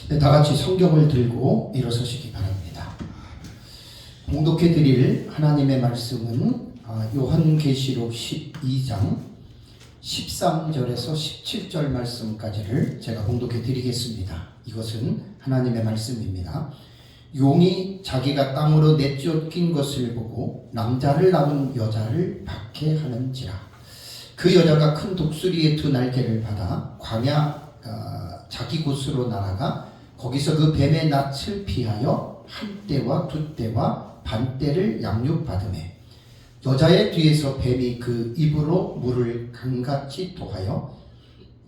네, 다 같이 성경을 들고 일어서시기 바랍니다. 봉독해 드릴 하나님의 말씀은 요한계시록 12장 13절에서 17절 말씀까지를 제가 봉독해 드리겠습니다. 이것은 하나님의 말씀입니다. 용이 자기가 땅으로 내쫓긴 것을 보고 남자를 낳은 여자를 박해하는지라. 그 여자가 큰 독수리의 두 날개를 받아 광야 자기 곳으로 날아가 거기서 그 뱀의 낯을 피하여 한 때와 두 때와 반 때를 양육받으매 여자의 뒤에서 뱀이 그 입으로 물을 강같이 토하여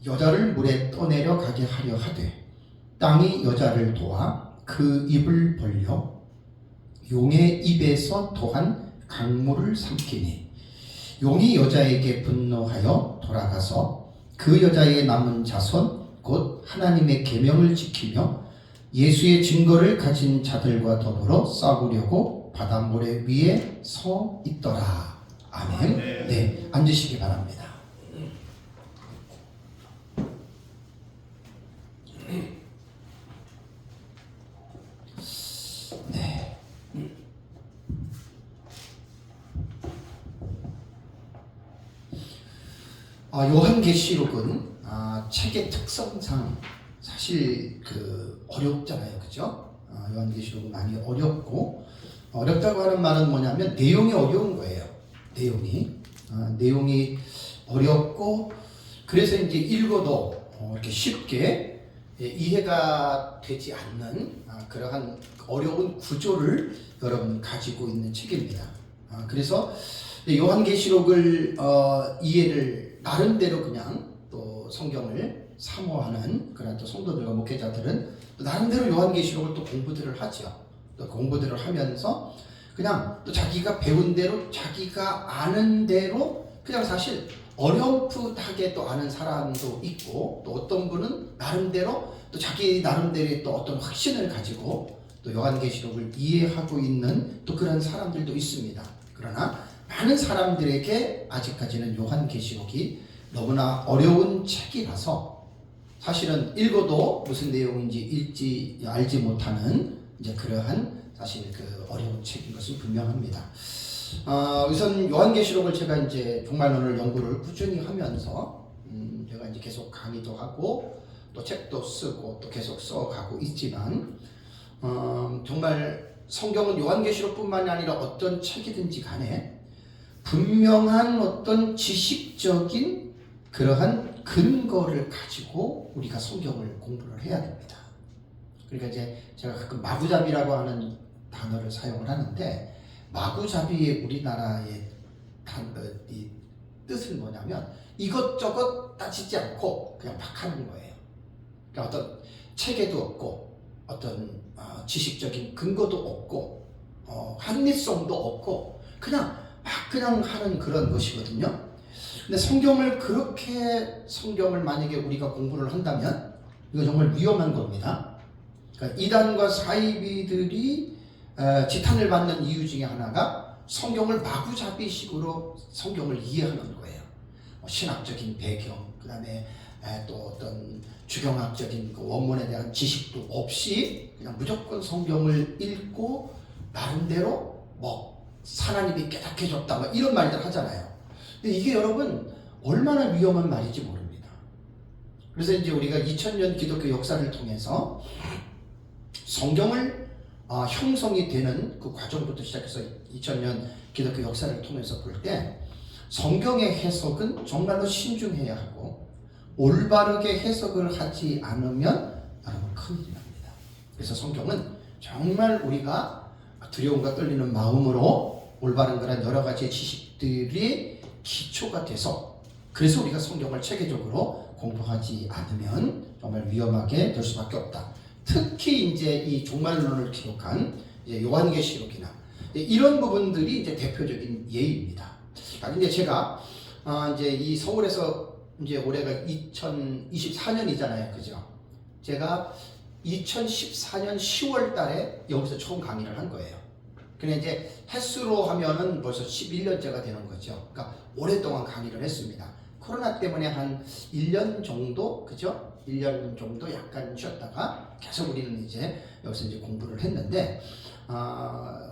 여자를 물에 떠내려 가게 하려 하되 땅이 여자를 도와 그 입을 벌려 용의 입에서 토한 강물을 삼키니 용이 여자에게 분노하여 돌아가서 그 여자의 남은 자손 곧 하나님의 계명을 지키며 예수의 증거를 가진 자들과 더불어 싸우려고 바다 모래 위에 서 있더라. 아멘. 네, 앉으시기 바랍니다. 네. 요한계시록은 책의 특성상 사실 어렵잖아요, 그죠? 요한계시록은 많이 어렵고 어렵다고 하는 말은 뭐냐면 내용이 어려운 거예요. 내용이 어렵고 그래서 이제 읽어도 이렇게 쉽게 이해가 되지 않는 그러한 어려운 구조를 여러분 가지고 있는 책입니다. 그래서 요한계시록을 이해를 나름대로 그냥 또 성경을 사모하는 그런 또 성도들과 목회자들은 또 나름대로 요한계시록을 또 공부들을 하죠. 또 공부들을 하면서 그냥 또 자기가 배운 대로 자기가 아는 대로 그냥 사실 어렴풋하게 또 아는 사람도 있고 또 어떤 분은 나름대로 또 자기 나름대로의 또 어떤 확신을 가지고 또 요한계시록을 이해하고 있는 또 그런 사람들도 있습니다. 그러나 많은 사람들에게 아직까지는 요한계시록이 너무나 어려운 책이라서 사실은 읽어도 무슨 내용인지 알지 못하는 이제 그러한 사실 어려운 책인 것은 분명합니다. 우선 요한계시록을 제가 이제 종말론을 연구를 꾸준히 하면서 제가 이제 계속 강의도 하고 또 책도 쓰고 또 계속 써가고 있지만 정말 성경은 요한계시록뿐만이 아니라 어떤 책이든지 간에 분명한 어떤 지식적인 그러한 근거를 가지고 우리가 성경을 공부를 해야 됩니다. 그러니까 이제 제가 가끔 마구잡이라고 하는 단어를 사용을 하는데 마구잡이의 우리나라의 이 뜻은 뭐냐면 이것저것 따지지 않고 그냥 막 하는 거예요. 그러니까 어떤 체계도 없고 어떤 지식적인 근거도 없고 합리성도 없고 그냥 하는 그런 것이거든요. 근데 성경을 만약에 우리가 공부를 한다면 이거 정말 위험한 겁니다. 그러니까 이단과 사이비들이 지탄을 받는 이유 중에 하나가 성경을 마구잡이식으로 성경을 이해하는 거예요. 신학적인 배경, 그 다음에 또 어떤 주경학적인 원문에 대한 지식도 없이 그냥 무조건 성경을 읽고 나름대로 하나님이 깨닫게 해줬다 이런 말들 하잖아요. 근데 이게 여러분 얼마나 위험한 말인지 모릅니다. 그래서 이제 우리가 2000년 기독교 역사를 통해서 성경을 형성이 되는 그 과정부터 시작해서 2000년 기독교 역사를 통해서 볼 때 성경의 해석은 정말로 신중해야 하고 올바르게 해석을 하지 않으면 여러분 큰일이 납니다. 그래서 성경은 정말 우리가 두려움과 떨리는 마음으로 올바른 그런 여러 가지 지식들이 기초가 돼서 그래서 우리가 성경을 체계적으로 공부하지 않으면 정말 위험하게 될 수밖에 없다. 특히 이제 이 종말론을 기록한 이제 요한계시록이나 이런 부분들이 이제 대표적인 예입니다. 근데 제가 이제 이 서울에서 이제 올해가 2024년이잖아요, 그죠? 제가 2014년 10월 달에 여기서 처음 강의를 한 거예요. 근데 이제 횟수로 하면은 벌써 11년째가 되는 거죠. 그러니까 오랫동안 강의를 했습니다. 코로나 때문에 한 1년 정도, 그죠? 1년 정도 약간 쉬었다가 계속 우리는 이제 여기서 이제 공부를 했는데,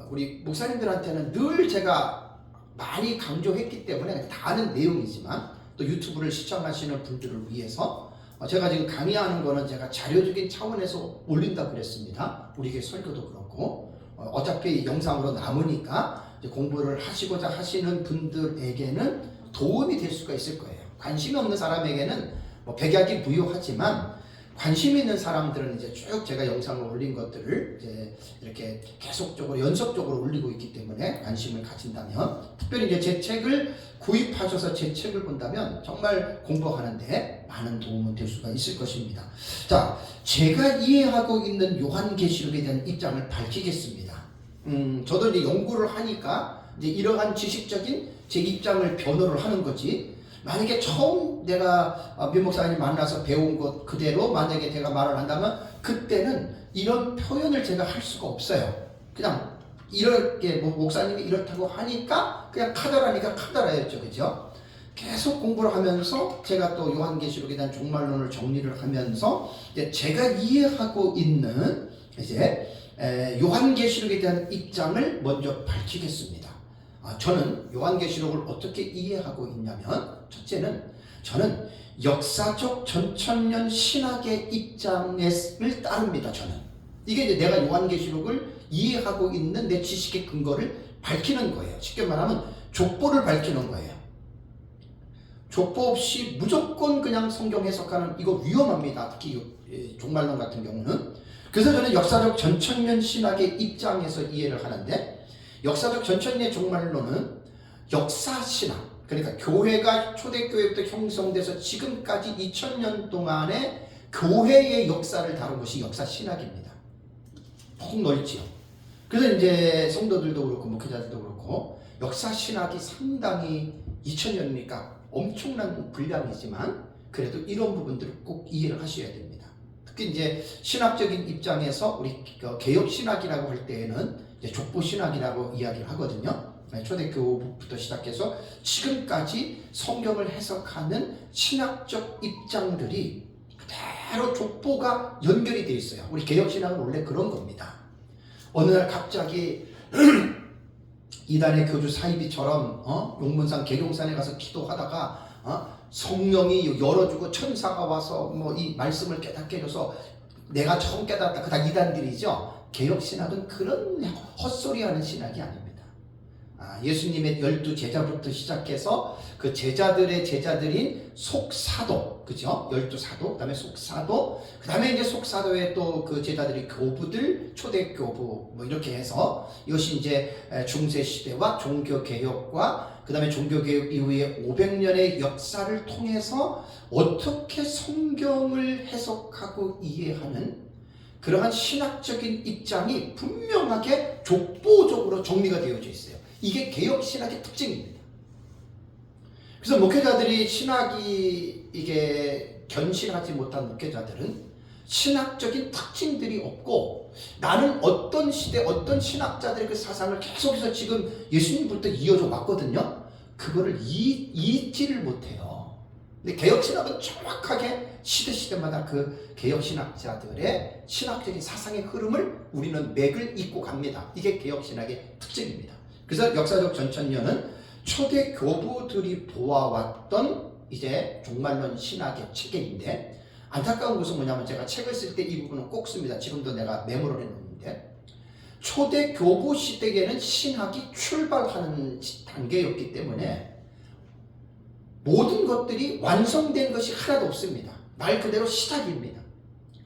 우리 목사님들한테는 늘 제가 많이 강조했기 때문에 다 아는 내용이지만, 또 유튜브를 시청하시는 분들을 위해서 제가 지금 강의하는 거는 제가 자료적인 차원에서 올린다 그랬습니다. 우리 교회 설교도 그렇고, 어차피 영상으로 남으니까 이제 공부를 하시고자 하시는 분들에게는 도움이 될 수가 있을 거예요. 관심이 없는 사람에게는 뭐 백약이 부유하지만, 관심 있는 사람들은 이제 쭉 제가 영상을 올린 것들을 이제 이렇게 계속적으로 연속적으로 올리고 있기 때문에 관심을 가진다면, 특별히 이제 제 책을 구입하셔서 제 책을 본다면 정말 공부하는데 많은 도움은 될 수가 있을 것입니다. 자, 제가 이해하고 있는 요한계시록에 대한 입장을 밝히겠습니다. 저도 이제 연구를 하니까 이제 이러한 지식적인 제 입장을 변호를 하는 거지, 만약에 처음 내가 민 목사님 만나서 배운 것 그대로 만약에 제가 말을 한다면 그때는 이런 표현을 제가 할 수가 없어요. 그냥 이렇게 목사님이 이렇다고 하니까 그냥 카더라니까 카더라였죠. 그죠? 계속 공부를 하면서 제가 또 요한계시록에 대한 종말론을 정리를 하면서 이제 제가 이해하고 있는 이제 요한계시록에 대한 입장을 먼저 밝히겠습니다. 저는 요한계시록을 어떻게 이해하고 있냐면, 첫째는 저는 역사적 전천년 신학의 입장을 따릅니다. 저는 이게 이제 내가 요한계시록을 이해하고 있는 내 지식의 근거를 밝히는 거예요. 쉽게 말하면 족보를 밝히는 거예요. 족보 없이 무조건 그냥 성경 해석하는, 이거 위험합니다. 특히 종말론 같은 경우는. 그래서 저는 역사적 전천년 신학의 입장에서 이해를 하는데, 역사적 전천년의 종말론은 역사신학, 그러니까 교회가 초대교회부터 형성돼서 지금까지 2000년 동안의 교회의 역사를 다룬 것이 역사신학입니다. 폭넓지요. 그래서 이제 성도들도 그렇고 목회자들도 그렇고 역사신학이 상당히 2000년이니까 엄청난 분량이지만, 그래도 이런 부분들을 꼭 이해를 하셔야 됩니다. 특히 이제 신학적인 입장에서 우리 개혁신학이라고 할 때에는 이제 족보신학이라고 이야기를 하거든요. 초대교부터 시작해서 지금까지 성경을 해석하는 신학적 입장들이 그대로 족보가 연결이 되어 있어요. 우리 개혁신학은 원래 그런 겁니다. 어느 날 갑자기 이단의 교주 사이비처럼 용문산 계룡산에 가서 기도하다가 성령이 열어주고 천사가 와서 뭐 이 말씀을 깨닫게 해줘서 내가 처음 깨닫다, 그 다 이단들이죠. 개혁신학은 그런 헛소리하는 신학이 아닙니다. 예수님의 12제자부터 시작해서 그 제자들의 제자들인 속사도, 그죠? 12사도, 그 다음에 속사도, 그 다음에 이제 속사도의 또 그 제자들이 교부들, 초대교부, 뭐 이렇게 해서 이것이 이제 중세시대와 종교개혁과 그 다음에 종교개혁 이후에 500년의 역사를 통해서 어떻게 성경을 해석하고 이해하는 그러한 신학적인 입장이 분명하게 족보적으로 정리가 되어져 있어요. 이게 개혁신학의 특징입니다. 그래서 목회자들이 신학이 이게 견실하지 못한 목회자들은 신학적인 특징들이 없고, 나는 어떤 시대 어떤 신학자들의 그 사상을 계속해서 지금 예수님부터 이어져 왔거든요. 그거를 잊지를 못해요. 근데 개혁신학은 정확하게 시대마다 그 개혁신학자들의 신학적인 사상의 흐름을 우리는 맥을 잇고 갑니다. 이게 개혁신학의 특징입니다. 그래서 역사적 전천년은 초대 교부들이 보아왔던 이제 종말론 신학의 체계인데, 안타까운 것은 뭐냐면 제가 책을 쓸 때 이 부분은 꼭 씁니다. 지금도 내가 메모를 해놓는데, 초대 교부 시대에는 신학이 출발하는 단계였기 때문에 모든 것들이 완성된 것이 하나도 없습니다. 말 그대로 시작입니다.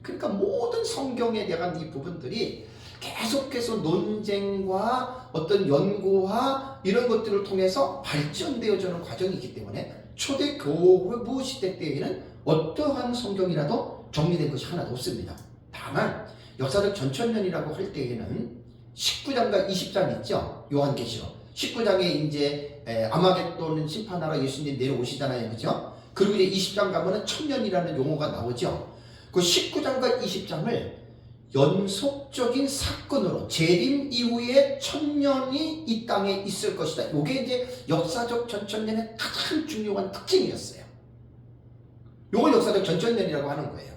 그러니까 모든 성경에 대한 이 부분들이 계속해서 논쟁과 어떤 연구와 이런 것들을 통해서 발전되어지는 과정이기 때문에 초대 교부 시대 때에는 어떠한 성경이라도 정리된 것이 하나도 없습니다. 다만 역사적 전천년이라고 할 때에는 19장과 20장 있죠. 요한계시록 19장에 이제 아마겟돈 심판하러 예수님 내려오시잖아요. 그죠? 그리고 이제 20장 가면은 천년이라는 용어가 나오죠. 그 19장과 20장을 연속적인 사건으로 재림 이후에 천년이 이 땅에 있을 것이다. 이게 이제 역사적 전천년의 가장 중요한 특징이었어요. 요걸 역사적 전천년이라고 하는 거예요.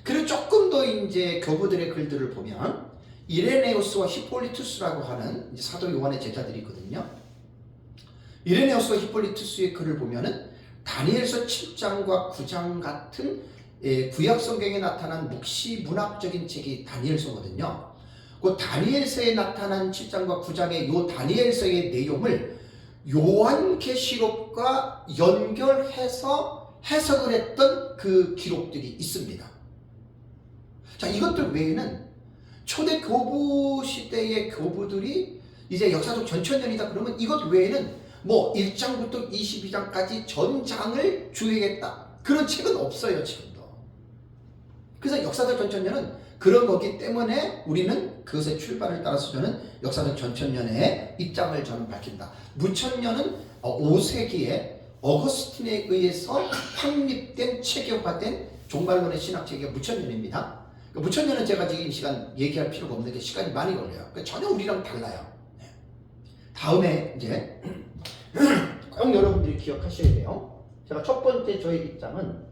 그리고 조금 더 이제 교부들의 글들을 보면 이레네우스와 히폴리투스라고 하는 이제 사도 요한의 제자들이 있거든요. 이레네우스와 히폴리투스의 글을 보면은 다니엘서 7장과 9장 같은 구약 성경에 나타난 묵시 문학적인 책이 다니엘서거든요. 그 다니엘서에 나타난 7장과 9장의 요 다니엘서의 내용을 요한계시록과 연결해서 해석을 했던 그 기록들이 있습니다. 자, 이것들 외에는 초대 교부 시대의 교부들이 이제 역사적 전천년이다 그러면 이것 외에는 뭐 1장부터 22장까지 전장을 주의했다 그런 책은 없어요, 지금도. 그래서 역사적 전천년은 그런 거기 때문에 우리는 그것의 출발을 따라서 저는 역사적 전천년의 입장을 저는 밝힌다. 무천년은 5세기에 어거스틴에 의해서 확립된 체계화된 종말론의 신학체계가 무천년입니다. 무천년은 제가 지금 이 시간 얘기할 필요가 없는 게 시간이 많이 걸려요. 전혀 우리랑 달라요. 다음에 이제 꼭 여러분들이 기억하셔야 돼요. 제가 첫 번째 저의 입장은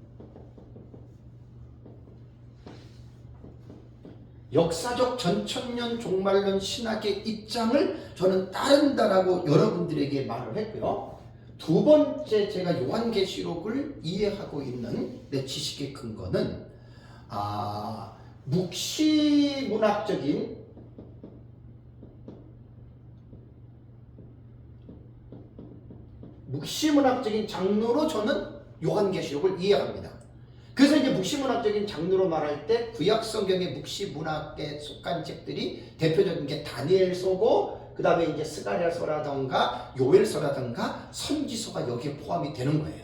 역사적 전천년 종말론 신학의 입장을 저는 따른다라고 여러분들에게 말을 했고요. 두 번째 제가 요한계시록을 이해하고 있는 내 지식의 근거는 묵시문학적인 장르로 저는 요한계시록을 이해합니다. 그래서 이제 묵시문학적인 장르로 말할 때 구약 성경의 묵시문학에 속한 책들이 대표적인 게 다니엘서고 그 다음에 이제 스가랴서라던가 요엘서라던가 선지서가 여기에 포함이 되는 거예요.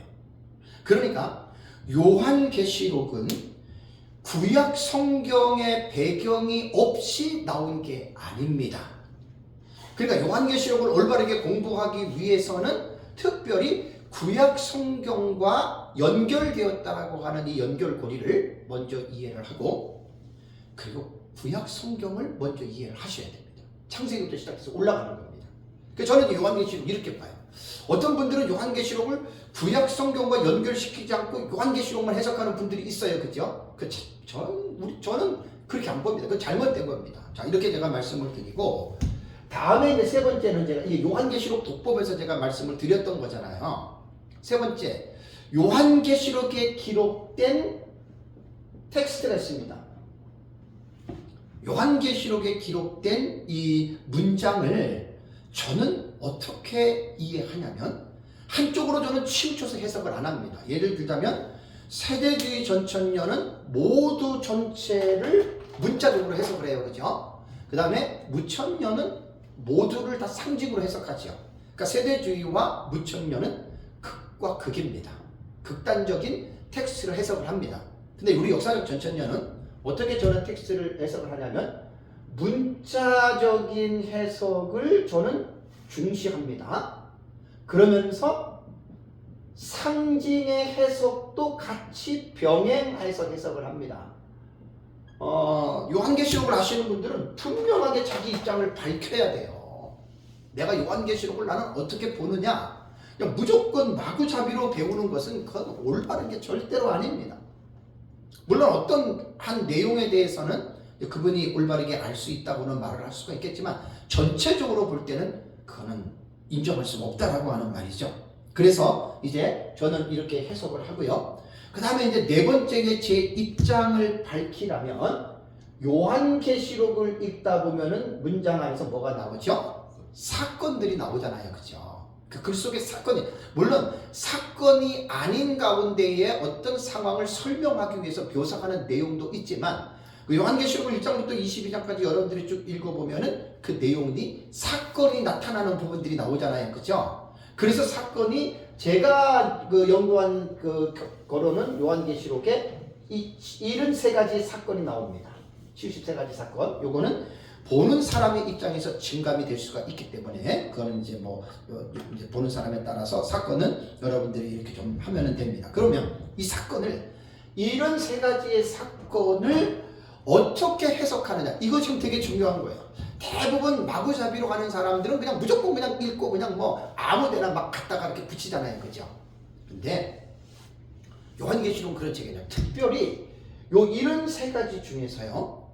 그러니까 요한계시록은 구약 성경의 배경이 없이 나온 게 아닙니다. 그러니까 요한계시록을 올바르게 공부하기 위해서는 특별히 구약 성경과 연결되었다라고 하는 이 연결고리를 먼저 이해를 하고 그리고 구약 성경을 먼저 이해를 하셔야 됩니다. 창세기부터 시작해서 올라가는 겁니다. 그래서 저는 요한계시록 이렇게 봐요. 어떤 분들은 요한계시록을 구약 성경과 연결시키지 않고 요한계시록만 해석하는 분들이 있어요. 그죠? 저는 그렇게 안 봅니다. 그건 잘못된 겁니다. 자, 이렇게 제가 말씀을 드리고 다음에 이제 세 번째는 제가 이 요한계시록 독법에서 제가 말씀을 드렸던 거잖아요. 세 번째, 요한계시록에 기록된 텍스트가 있습니다. 요한계시록에 기록된 이 문장을 저는 어떻게 이해하냐면 한쪽으로 저는 치우쳐서 해석을 안 합니다. 예를 들자면 세대주의 전천년은 모두 전체를 문자적으로 해석을 해요. 그죠? 그 다음에 무천년은 모두를 다 상징으로 해석하죠. 그러니까 세대주의와 무천년은 극과 극입니다. 극단적인 텍스트를 해석을 합니다. 근데 우리 역사적 전천년은 어떻게 저는 텍스트를 해석을 하냐면 문자적인 해석을 저는 중시합니다. 그러면서 상징의 해석도 같이 병행해서 해석을 합니다. 요한계시록을 아시는 분들은 분명하게 자기 입장을 밝혀야 돼요. 내가 요한계시록을 나는 어떻게 보느냐. 그냥 무조건 마구잡이로 배우는 것은 그건 올바른 게 절대로 아닙니다. 물론 어떤 한 내용에 대해서는 그분이 올바르게 알 수 있다고는 말을 할 수가 있겠지만 전체적으로 볼 때는 그거는 인정할 수가 없다라고 하는 말이죠. 그래서 이제 저는 이렇게 해석을 하고요. 그 다음에 이제 네 번째 제 입장을 밝히라면 요한계시록을 읽다 보면은 문장 안에서 뭐가 나오죠? 사건들이 나오잖아요. 그죠? 그 글 속에 사건이, 물론 사건이 아닌 가운데에 어떤 상황을 설명하기 위해서 묘사하는 내용도 있지만 그 요한계시록을 1장부터 22장까지 여러분들이 쭉 읽어보면은 그 내용이 사건이 나타나는 부분들이 나오잖아요. 그죠? 그래서 사건이 제가 그 연구한 그 거로는 요한계시록에 이 73가지 사건이 나옵니다. 73가지 사건. 요거는 보는 사람의 입장에서 증감이 될 수가 있기 때문에 그거는 이제 뭐 이제 보는 사람에 따라서 사건은 여러분들이 이렇게 좀 하면은 됩니다. 그러면 이 사건을 이런 세 가지의 사건을 어떻게 해석하느냐 이거 지금 되게 중요한 거예요. 대부분 마구잡이로 가는 사람들은 그냥 무조건 그냥 읽고 그냥 뭐 아무데나 막 갖다가 이렇게 붙이잖아요. 그죠? 근데 요한계시록은 그런 책이냐. 특별히 요 73가지 중에서요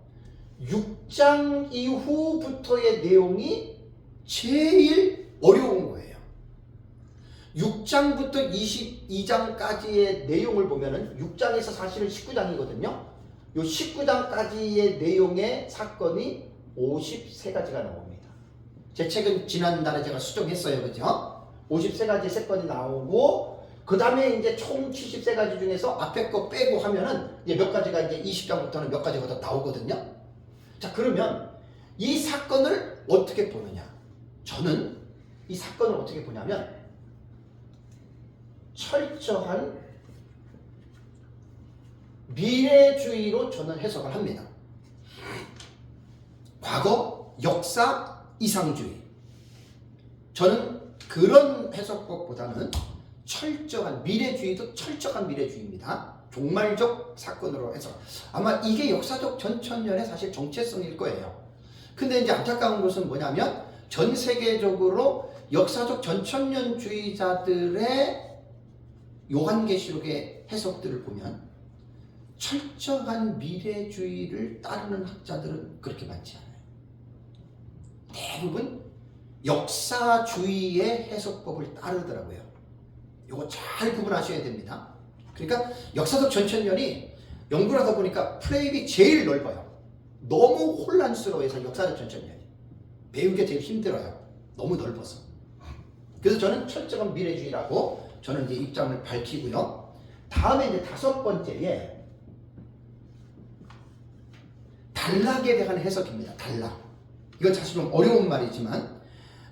6장 이후부터의 내용이 제일 어려운 거예요. 6장부터 22장까지의 내용을 보면은 6장에서 사실은 19장이거든요. 요 19장까지의 내용의 사건이 53가지가 나옵니다. 제 책은 지난달에 제가 수정했어요. 그죠? 53가지 사건이 나오고 그 다음에 이제 총 73가지 중에서 앞에 거 빼고 하면은 이제 몇 가지가 이제 20장부터는 몇 가지가 더 나오거든요. 자, 그러면 이 사건을 어떻게 보느냐? 저는 이 사건을 어떻게 보냐면 철저한 미래주의로 저는 해석을 합니다. 과거, 역사, 이상주의. 저는 그런 해석법보다는 철저한 미래주의도 철저한 미래주의입니다. 종말적 사건으로 해서 아마 이게 역사적 전천년의 사실 정체성일 거예요. 근데 이제 안타까운 것은 뭐냐면 전 세계적으로 역사적 전천년주의자들의 요한계시록의 해석들을 보면 철저한 미래주의를 따르는 학자들은 그렇게 많지 않아요. 대부분 역사주의의 해석법을 따르더라고요. 이거 잘 구분하셔야 됩니다. 그러니까 역사적 전천년이 연구를 하다 보니까 프레임이 제일 넓어요. 너무 혼란스러워서 역사적 전천년이 배우기 제일 힘들어요. 너무 넓어서. 그래서 저는 철저한 미래주의라고 저는 이제 입장을 밝히고요. 다음에 이제 5번째에 단락에 대한 해석입니다. 단락. 이건 사실 좀 어려운 말이지만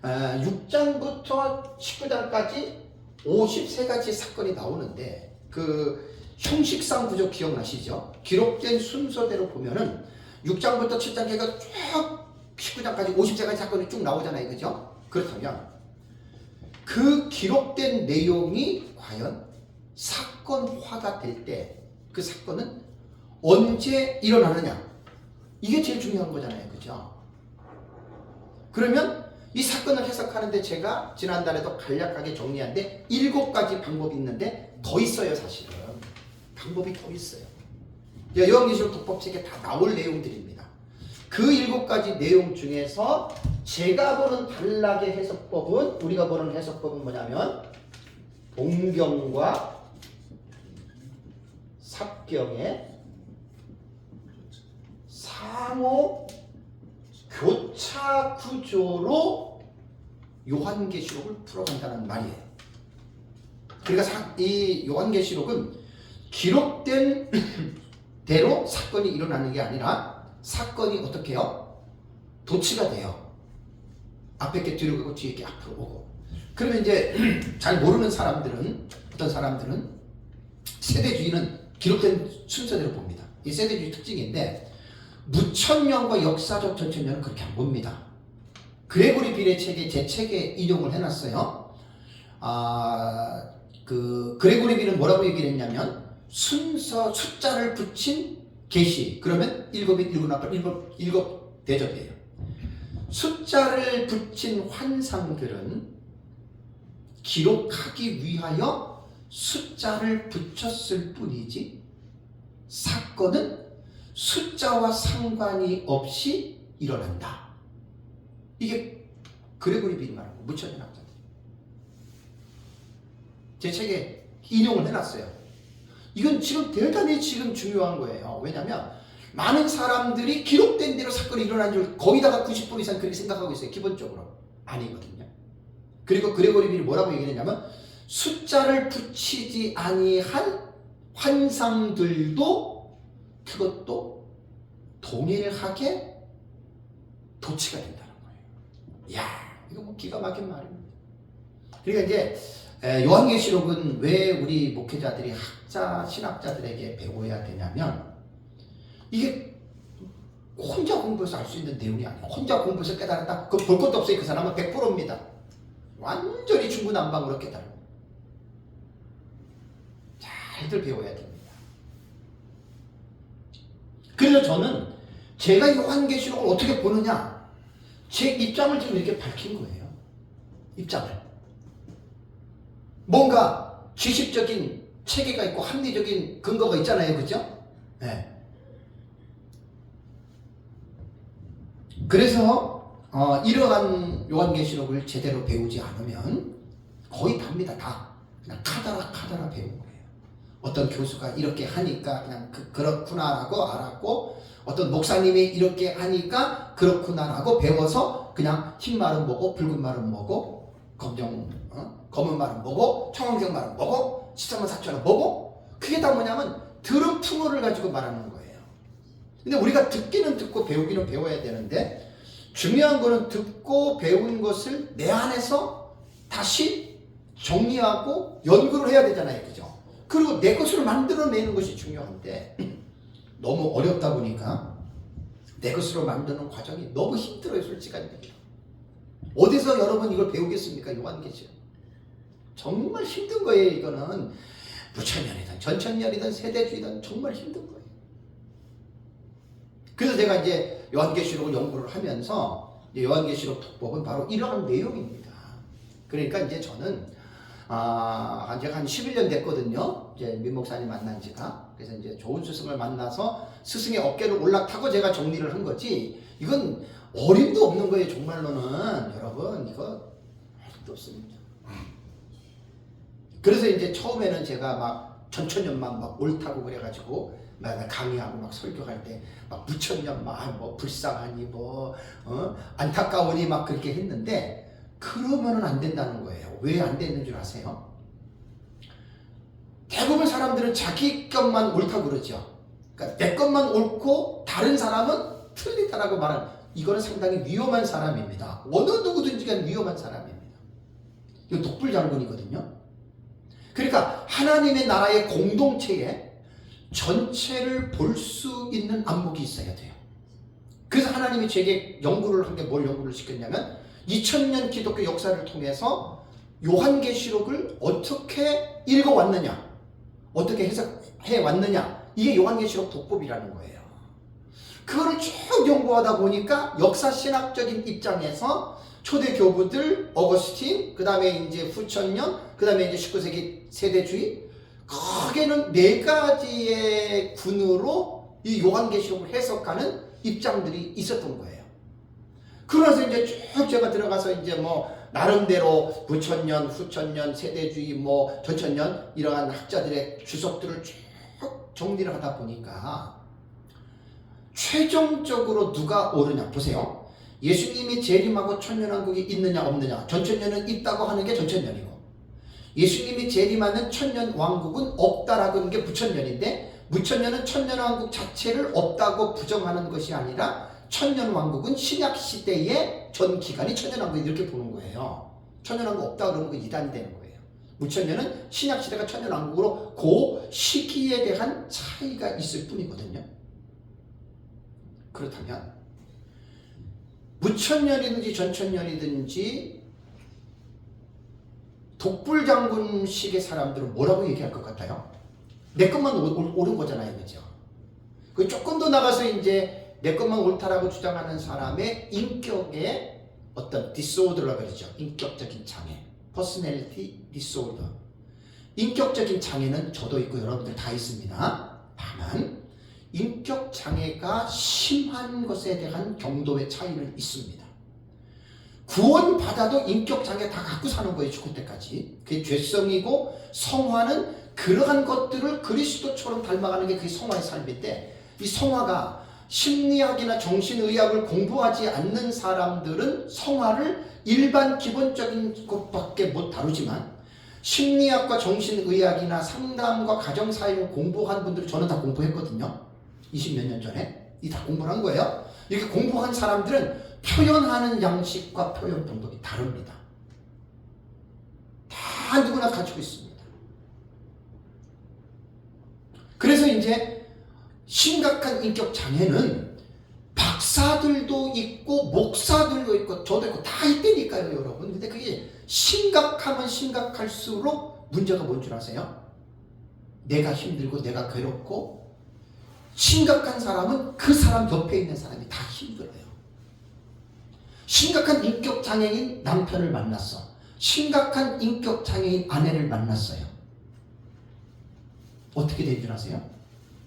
6장부터 19장까지 53가지 사건이 나오는데 그 형식상 부족 기억나시죠? 기록된 순서대로 보면은 6장부터 7장까지 쭉 19장까지 53가지 사건이 쭉 나오잖아요. 그죠? 그렇다면 그 기록된 내용이 과연 사건화가 될 때 그 사건은 언제 일어나느냐? 이게 제일 중요한 거잖아요. 그죠? 그러면 이 사건을 해석하는데 제가 지난달에도 간략하게 정리한데 7가지 방법이 있는데 더 있어요. 사실은 방법이 더 있어요. 요한계시록 독법책에 다 나올 내용들입니다. 그 7가지 내용 중에서 제가 보는 단락의 해석법은 우리가 보는 해석법은 뭐냐면 본경과 삽경의 상호 교차 구조로 요한계시록을 풀어간다는 말이에요. 그러니까 이 요한계시록은 기록된 대로 사건이 일어나는 게 아니라 사건이 어떻게 해요? 도치가 돼요. 앞에 게 뒤로 가고 뒤에 게 앞으로 오고. 그러면 이제 잘 모르는 사람들은 어떤 사람들은 세대주의는 기록된 순서대로 봅니다. 이 세대주의 특징인데 무천년과 역사적 전천년은 그렇게 안 봅니다. 그레고리 빌의 책에 제 책에 인용을 해놨어요. 그레고리 빌은 뭐라고 얘기를 했냐면 순서 숫자를 붙인 계시. 그러면 일곱 대접이에요. 숫자를 붙인 환상들은 기록하기 위하여 숫자를 붙였을 뿐이지 사건은 숫자와 상관이 없이 일어난다. 이게 그레고리 빌이 말하고 무천년 학자들. 제 책에 인용을 해놨어요. 이건 지금 대단히 지금 중요한 거예요. 왜냐하면 많은 사람들이 기록된 대로 사건이 일어난 줄 거의 다가 90% 이상 그렇게 생각하고 있어요. 기본적으로. 아니거든요. 그리고 그레고리 빌이 뭐라고 얘기했냐면 숫자를 붙이지 아니한 환상들도 그것도 동일하게 도치가 된다는 거예요. 이야, 이거 뭐 기가 막힌 말입니다. 그러니까 이제 요한계시록은 왜 우리 목회자들이 학자, 신학자들에게 배워야 되냐면 이게 혼자 공부해서 알 수 있는 내용이 아니에요. 혼자 공부해서 깨달았다? 그거 볼 것도 없어요. 그 사람은 100%입니다. 완전히 중구난방으로 깨달아요. 잘들 배워야 됩니다. 그래서 저는 제가 요한계시록을 어떻게 보느냐 제 입장을 지금 이렇게 밝힌 거예요. 입장을. 뭔가 지식적인 체계가 있고 합리적인 근거가 있잖아요. 그죠? 네. 그래서 이러한 요한계시록을 제대로 배우지 않으면 거의 답니다. 다 그냥 카더라 배운 거예요. 어떤 교수가 이렇게 하니까 그냥 그렇구나라고 알았고, 어떤 목사님이 이렇게 하니까 그렇구나라고 배워서 그냥 흰 말은 뭐고 붉은 말은 뭐고 검은 말은 뭐고 청황색 말은 뭐고 시사만 사천은 뭐고, 그게 다 뭐냐면 들은 풍어를 가지고 말하는 거예요. 근데 우리가 듣기는 듣고 배우기는 배워야 되는데, 중요한 거는 듣고 배운 것을 내 안에서 다시 정리하고 연구를 해야 되잖아요. 그죠? 그리고 내 것으로 만들어내는 것이 중요한데, 너무 어렵다 보니까 내 것으로 만드는 과정이 너무 힘들어요. 솔직한 얘기로. 어디서 여러분 이걸 배우겠습니까? 요한계시록. 정말 힘든 거예요. 이거는 무천년이든 전천년이든 세대주의든 정말 힘든 거예요. 그래서 제가 이제 요한계시록을 연구를 하면서 요한계시록 독법은 바로 이러한 내용입니다. 그러니까 이제 저는 제가 한 11년 됐거든요. 이제 민 목사님 만난 지가. 그래서 이제 좋은 스승을 만나서 스승의 어깨를 올라타고 제가 정리를 한 거지, 이건 어림도 없는 거예요. 정말로는 여러분, 이거 어림도 없습니다. 그래서 이제 처음에는 제가 막 전천년만 막 옳다고 그래가지고 막 강의하고 막 설교할 때 막 무천년 막 뭐 불쌍하니 뭐 안타까우니 막 그렇게 했는데, 그러면은 안 된다는 거예요. 왜 안 되는 줄 아세요? 대부분 사람들은 자기 것만 옳다고 그러죠. 그러니까 내 것만 옳고 다른 사람은 틀리다라고 말하는, 이거는 상당히 위험한 사람입니다. 어느 누구든지 간 위험한 사람입니다. 이거 독불장군이거든요. 그러니까 하나님의 나라의 공동체에 전체를 볼 수 있는 안목이 있어야 돼요. 그래서 하나님이 제게 연구를 한 게 뭘 연구를 시켰냐면, 2000년 기독교 역사를 통해서 요한계시록을 어떻게 읽어왔느냐, 어떻게 해석해 왔느냐, 이게 요한계시록 독법이라는 거예요. 그거를 쭉 연구하다 보니까 역사신학적인 입장에서 초대 교부들, 어거스틴, 그 다음에 이제 후천년, 그 다음에 이제 19세기 세대주의, 크게는 4가지의 군으로 이 요한계시록을 해석하는 입장들이 있었던 거예요. 그래서 이제 쭉 제가 들어가서 이제 뭐 나름대로 무천년, 후천년, 세대주의, 뭐 전천년 이러한 학자들의 주석들을 쭉 정리를 하다 보니까 최종적으로 누가 옳으냐 보세요. 예수님이 재림하고 천년왕국이 있느냐 없느냐, 전천년은 있다고 하는 게 전천년이고, 예수님이 재림하는 천년왕국은 없다라고 하는 게 무천년인데, 무천년은 천년왕국 자체를 없다고 부정하는 것이 아니라 천년왕국은 신약시대의 전 기간이 천년왕국, 이렇게 보는 거예요. 천년왕국 없다 그러면 그 이단이 되는 거예요. 무천년은 신약시대가 천년왕국으로 그 시기에 대한 차이가 있을 뿐이거든요. 그렇다면 무천년이든지 전천년이든지 독불장군식의 사람들은 뭐라고 얘기할 것 같아요? 내 것만 옳은 거잖아요. 그죠? 그 조금 더 나가서 이제 내 것만 옳다라고 주장하는 사람의 인격의 어떤 디스오더라고 그러죠. 인격적인 장애. 퍼스널리티 디스오더. 인격적인 장애는 저도 있고 여러분들 다 있습니다. 다만 인격 장애가 심한 것에 대한 경도의 차이는 있습니다. 구원받아도 인격 장애 다 갖고 사는 거예요. 죽을 때까지. 그게 죄성이고, 성화는 그러한 것들을 그리스도처럼 닮아가는 게 그게 성화의 삶인데, 이 성화가 심리학이나 정신의학을 공부하지 않는 사람들은 성화를 일반 기본적인 것밖에 못 다루지만, 심리학과 정신의학이나 상담과 가정사회를 공부한 분들은 저는 다 공부했거든요. 20몇 년 전에. 이 다 공부를 한 거예요. 이렇게 공부한 사람들은 표현하는 양식과 표현 방법이 다릅니다. 다 누구나 가지고 있습니다. 그래서 이제 심각한 인격 장애는 박사들도 있고 목사들도 있고 저도 있고 다 있다니까요, 여러분. 근데 그게 심각하면 심각할수록 문제가 뭔 줄 아세요? 내가 힘들고 내가 괴롭고, 심각한 사람은 그 사람 옆에 있는 사람이 다 힘들어요. 심각한 인격 장애인 남편을 만났어. 심각한 인격 장애인 아내를 만났어요. 어떻게 된 줄 아세요?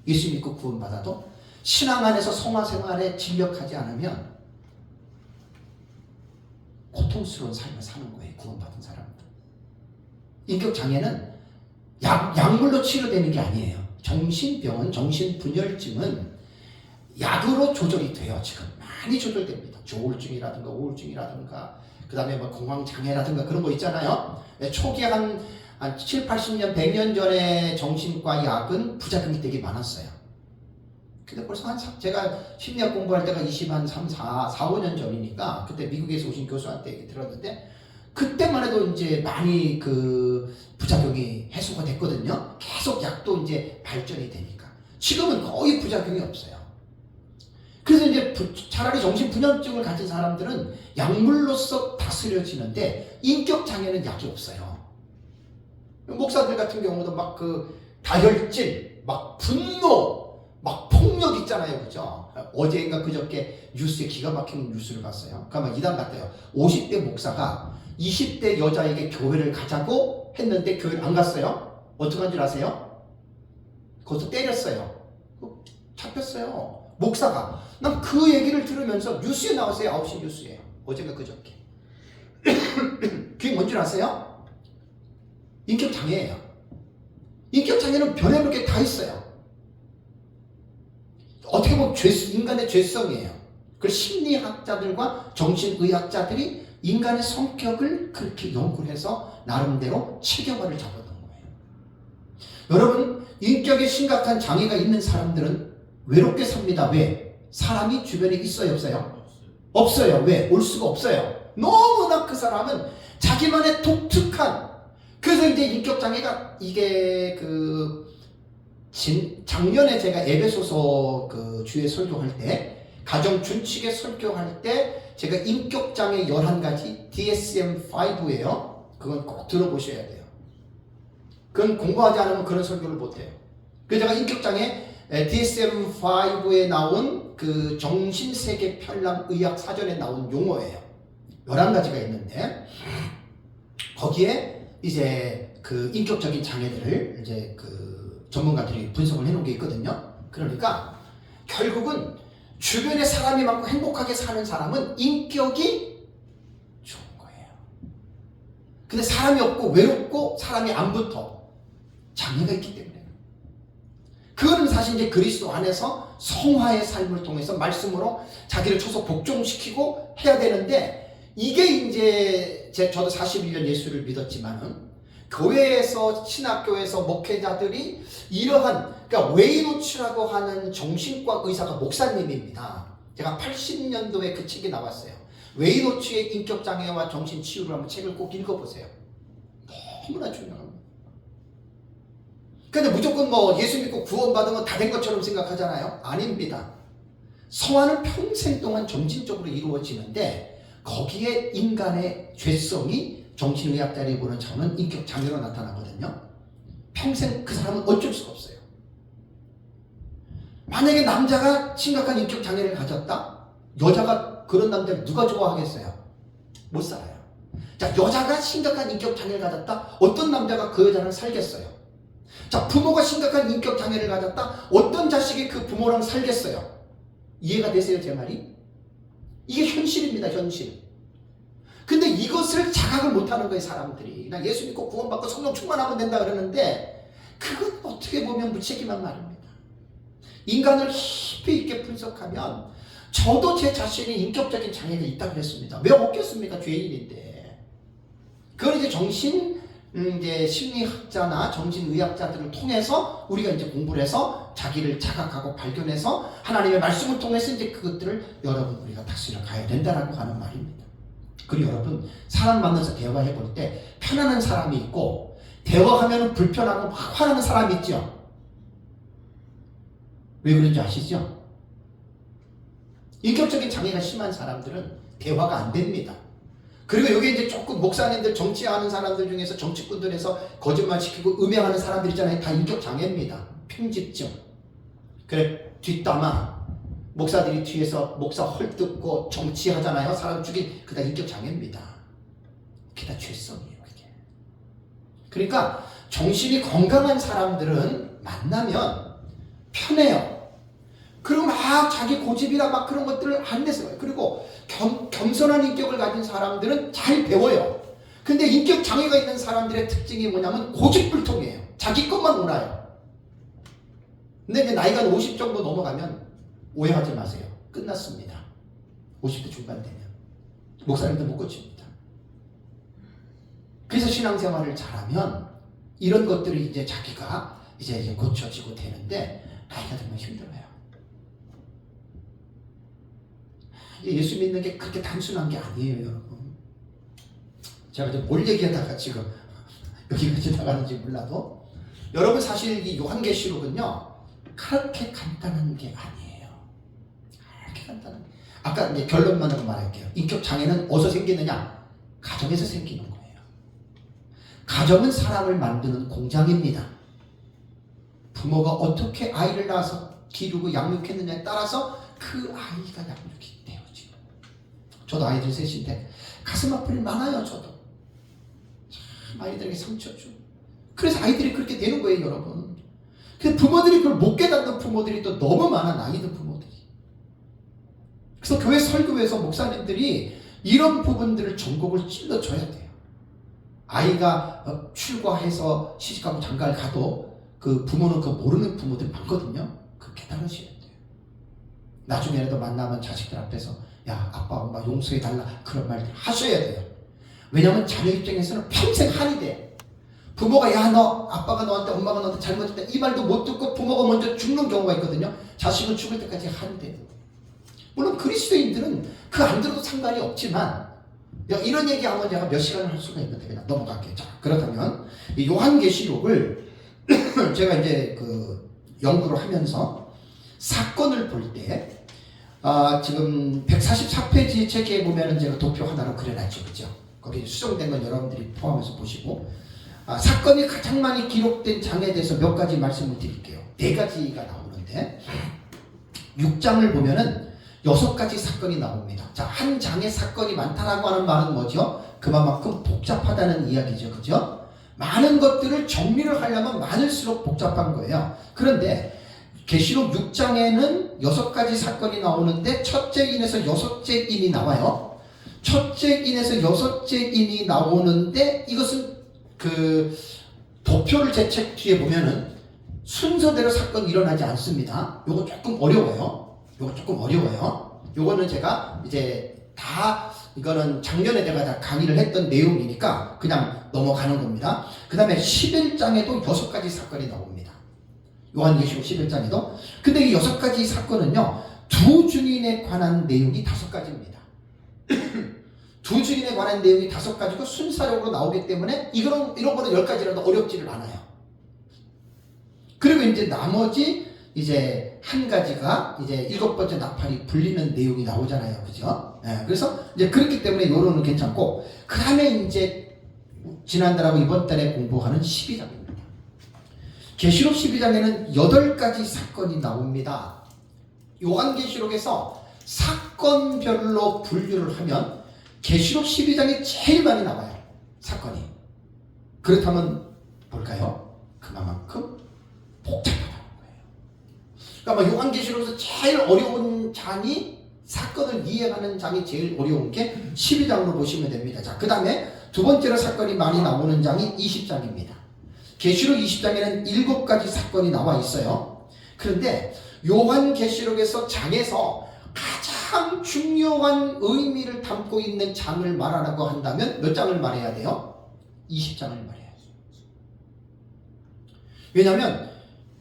예수 믿고 구원받아도 신앙 안에서 성화 생활에 진력하지 않으면 고통스러운 삶을 사는 거예요. 구원받은 사람들. 인격 장애는 약물로 치료되는 게 아니에요. 정신병은, 정신분열증은 약으로 조절이 돼요. 지금 많이 조절됩니다. 조울증이라든가 우울증이라든가 그 다음에 뭐 공황장애라든가 그런 거 있잖아요. 초기 한 7, 80년, 100년 전에 정신과 약은 부작용이 되게 많았어요. 근데 벌써 제가 심리학 공부할 때가 3, 5년 전이니까 그때 미국에서 오신 교수한테 얘기 들었는데 그때만 해도 이제 많이 그 부작용이 해소가 됐거든요. 계속 약도 이제 발전이 되니까. 지금은 거의 부작용이 없어요. 그래서 이제 차라리 정신분열증을 가진 사람들은 약물로서 다스려지는데 인격 장애는 약이 없어요. 목사들 같은 경우도 막 그 다혈질, 막 분노, 막 폭력 있잖아요. 그죠? 어제인가 그저께 뉴스에 기가 막힌 뉴스를 봤어요. 그러니까 막 이단 같아요. 50대 목사가 20대 여자에게 교회를 가자고 했는데 교회를 안 갔어요. 어떻게 한 줄 아세요? 거기서 때렸어요. 잡혔어요. 목사가. 난 그 얘기를 들으면서 뉴스에 나왔어요. 9시 뉴스에. 어제가 그저께. 그게 뭔 줄 아세요? 인격 장애예요. 인격 장애는 별의별 게 다 있어요. 어떻게 보면 인간의 죄성이에요. 그 심리학자들과 정신의학자들이 인간의 성격을 그렇게 연구를 해서 나름대로 체계화를 잡아놓은 거예요. 여러분, 인격에 심각한 장애가 있는 사람들은 외롭게 삽니다. 왜? 사람이 주변에 있어요, 없어요? 없어요. 왜? 올 수가 없어요. 너무나 그 사람은 자기만의 독특한, 그래서 이제 인격 장애가 이게 작년에 제가 에베소서 그 주에 설교할 때, 가정 준칙에 설교할 때 제가 인격 장애 11가지 DSM-5예요. 그건 꼭 들어보셔야 돼요. 그건 공부하지 않으면 그런 설교를 못 해요. 그래서 제가 인격 장애 DSM-5에 나온 그 정신세계 편람 의학 사전에 나온 용어예요. 11가지가 있는데 거기에 이제 그 인격적인 장애들을 이제 그 전문가들이 분석을 해놓은 게 있거든요. 그러니까 결국은 주변에 사람이 많고 행복하게 사는 사람은 인격이 좋은 거예요. 근데 사람이 없고 외롭고 사람이 안 붙어. 장애가 있기 때문에. 그거는 사실 이제 그리스도 안에서 성화의 삶을 통해서 말씀으로 자기를 쳐서 복종시키고 해야 되는데 이게 이제 저도 41년 예수를 믿었지만은 교회에서 신학교에서 목회자들이 이러한 그러니까 웨이노츠라고 하는 정신과 의사가 목사님입니다. 제가 80년도에 그 책이 나왔어요. 웨이노츠의 인격장애와 정신치유를 한번 책을 꼭 읽어보세요. 너무나 중요합니다. 근데 무조건 뭐 예수 믿고 구원받으면 다 된 것처럼 생각하잖아요. 아닙니다. 성화는 평생 동안 점진적으로 이루어지는데 거기에 인간의 죄성이 정신의학자들이 보는 차원은 인격 장애로 나타나거든요. 평생 그 사람은 어쩔 수가 없어요. 만약에 남자가 심각한 인격 장애를 가졌다? 여자가 그런 남자를 누가 좋아하겠어요? 못 살아요. 자, 여자가 심각한 인격 장애를 가졌다? 어떤 남자가 그 여자랑 살겠어요? 자, 부모가 심각한 인격 장애를 가졌다? 어떤 자식이 그 부모랑 살겠어요? 이해가 되세요, 제 말이? 이게 현실입니다, 현실. 근데 이것을 자각을 못하는 거예요, 사람들이. 그냥 예수 믿고 구원받고 성령 충만하면 된다 그러는데 그건 어떻게 보면 무책임한 말입니다. 인간을 깊이 있게 분석하면 저도 제 자신이 인격적인 장애가 있다고 그랬습니다. 왜 없겠습니까? 죄인인데. 그걸 이제 이제 심리학자나 정신의학자들을 통해서 우리가 이제 공부를 해서 자기를 자각하고 발견해서 하나님의 말씀을 통해서 이제 그것들을 여러분 우리가 다스려 가야 된다라고 하는 말입니다. 그리고 여러분 사람 만나서 대화해 볼 때 편안한 사람이 있고 대화하면 불편하고 막 화나는 사람이 있죠. 왜 그런지 아시죠? 인격적인 장애가 심한 사람들은 대화가 안 됩니다. 그리고 여기 이제 조금 목사님들 정치하는 사람들 중에서 정치꾼들에서 거짓말 시키고 음행하는 사람들 있잖아요. 다 인격 장애입니다. 편집증. 그래 뒷담화. 목사들이 뒤에서 목사 헐뜯고 정치하잖아요. 사람 죽인 그다 인격 장애입니다. 그게 다 죄성이에요. 그게. 그러니까 정신이 건강한 사람들은 만나면 편해요. 그리고 막 자기 고집이나 막 그런 것들을 안 내세워요. 그리고 겸손한 인격을 가진 사람들은 잘 배워요. 근데 인격 장애가 있는 사람들의 특징이 뭐냐면 고집불통이에요. 자기 것만 원해요. 근데 이제 나이가 50 정도 넘어가면 오해하지 마세요. 끝났습니다. 50대 중반 되면. 목사님도 못 고칩니다. 그래서 신앙생활을 잘하면 이런 것들이 이제 자기가 이제 고쳐지고 되는데 나이가 들면 힘들어요. 예수 믿는 게 그렇게 단순한 게 아니에요, 여러분. 제가 이제 뭘 얘기하다가 지금 여기까지 나가는지 몰라도 여러분 사실 이 요한계시록은요 그렇게 간단한 게 아니에요. 그렇게 간단한 게. 아까 이제 결론만으로 말할게요. 인격 장애는 어디서 생기느냐? 가정에서 생기는 거예요. 가정은 사람을 만드는 공장입니다. 부모가 어떻게 아이를 낳아서 기르고 양육했느냐에 따라서 그 아이가 양육이 되어지고. 저도 아이들 셋인데 가슴 아플 일 많아요. 저도 참 아이들에게 상처 주고. 그래서 아이들이 그렇게 되는 거예요, 여러분. 근데 부모들이 그걸 못 깨닫는 부모들이 또 너무 많아, 나이 든 부모들이. 그래서 교회 설교에서 목사님들이 이런 부분들을 전곡을 찔러줘야 돼요. 아이가 출가해서 시집가고 장가를 가도 그 부모는 그거 모르는 부모들이 많거든요. 그거 깨달으셔야 돼요. 나중에라도 만나면 자식들 앞에서 야, 아빠, 엄마 용서해달라 그런 말들 하셔야 돼요. 왜냐하면 자녀 입장에서는 평생 한이 돼. 부모가 야, 너 아빠가 너한테 엄마가 너한테 잘못했다 이 말도 못 듣고 부모가 먼저 죽는 경우가 있거든요. 자식은 죽을 때까지 한이 돼요. 물론 그리스도인들은 그 안 들어도 상관이 없지만 이런 얘기하면 제가 몇 시간을 할 수가 있는데 그냥 넘어갈게요. 자, 그렇다면 이 요한계시록을 제가 이제 그 연구를 하면서 사건을 볼 때 지금 144페이지 책에 보면은 제가 도표 하나로 그려놨죠. 그죠? 거기 수정된 건 여러분들이 포함해서 보시고 사건이 가장 많이 기록된 장에 대해서 몇 가지 말씀을 드릴게요. 4가지가 나오는데 6장을 보면은 6가지 사건이 나옵니다. 자, 한 장에 사건이 많다라고 하는 말은 뭐죠? 그만큼 복잡하다는 이야기죠. 그죠? 많은 것들을 정리를 하려면 많을수록 복잡한 거예요. 그런데 계시록 6장에는 6가지 사건이 나오는데 첫째 인에서 6째 인이 나와요. 첫째 인에서 6째 인이 나오는데 이것은 그 도표를 제 책 뒤에 보면은 순서대로 사건이 일어나지 않습니다. 요거 조금 어려워요. 요거는 제가 이제 다 이거는 작년에 제가 다 강의를 했던 내용이니까 그냥 넘어가는 겁니다. 그 다음에 11장에도 6가지 사건이 나옵니다. 요한계시록 11장에도. 근데 이 6가지 사건은요, 두 증인에 관한 내용이 5가지입니다. 두 증인에 관한 내용이 5가지고 순서적으로 나오기 때문에 이런 거는 10가지라도 어렵지를 않아요. 그리고 이제 나머지 이제 한 가지가 이제 7번째 나팔이 불리는 내용이 나오잖아요. 그죠? 네, 그래서 이제 그렇기 때문에 요로는 괜찮고, 그 다음에 이제 지난달하고 이번 달에 공부하는 12장입니다. 계시록 12장에는 8가지 사건이 나옵니다. 요한계시록에서 사건별로 분류를 하면 계시록 12장이 제일 많이 나와요. 사건이. 그렇다면 뭘까요? 그만큼 복잡하다는 거예요. 그러니까 요한계시록에서 제일 어려운 장이, 사건을 이해하는 장이 제일 어려운 게 12장으로 보시면 됩니다. 자, 그 다음에 두 번째로 사건이 많이 나오는 장이 20장입니다. 계시록 20장에는 7가지 사건이 나와 있어요. 그런데 요한계시록에서 장에서 가장 중요한 의미를 담고 있는 장을 말하라고 한다면 몇 장을 말해야 돼요? 20장을 말해야죠. 왜냐하면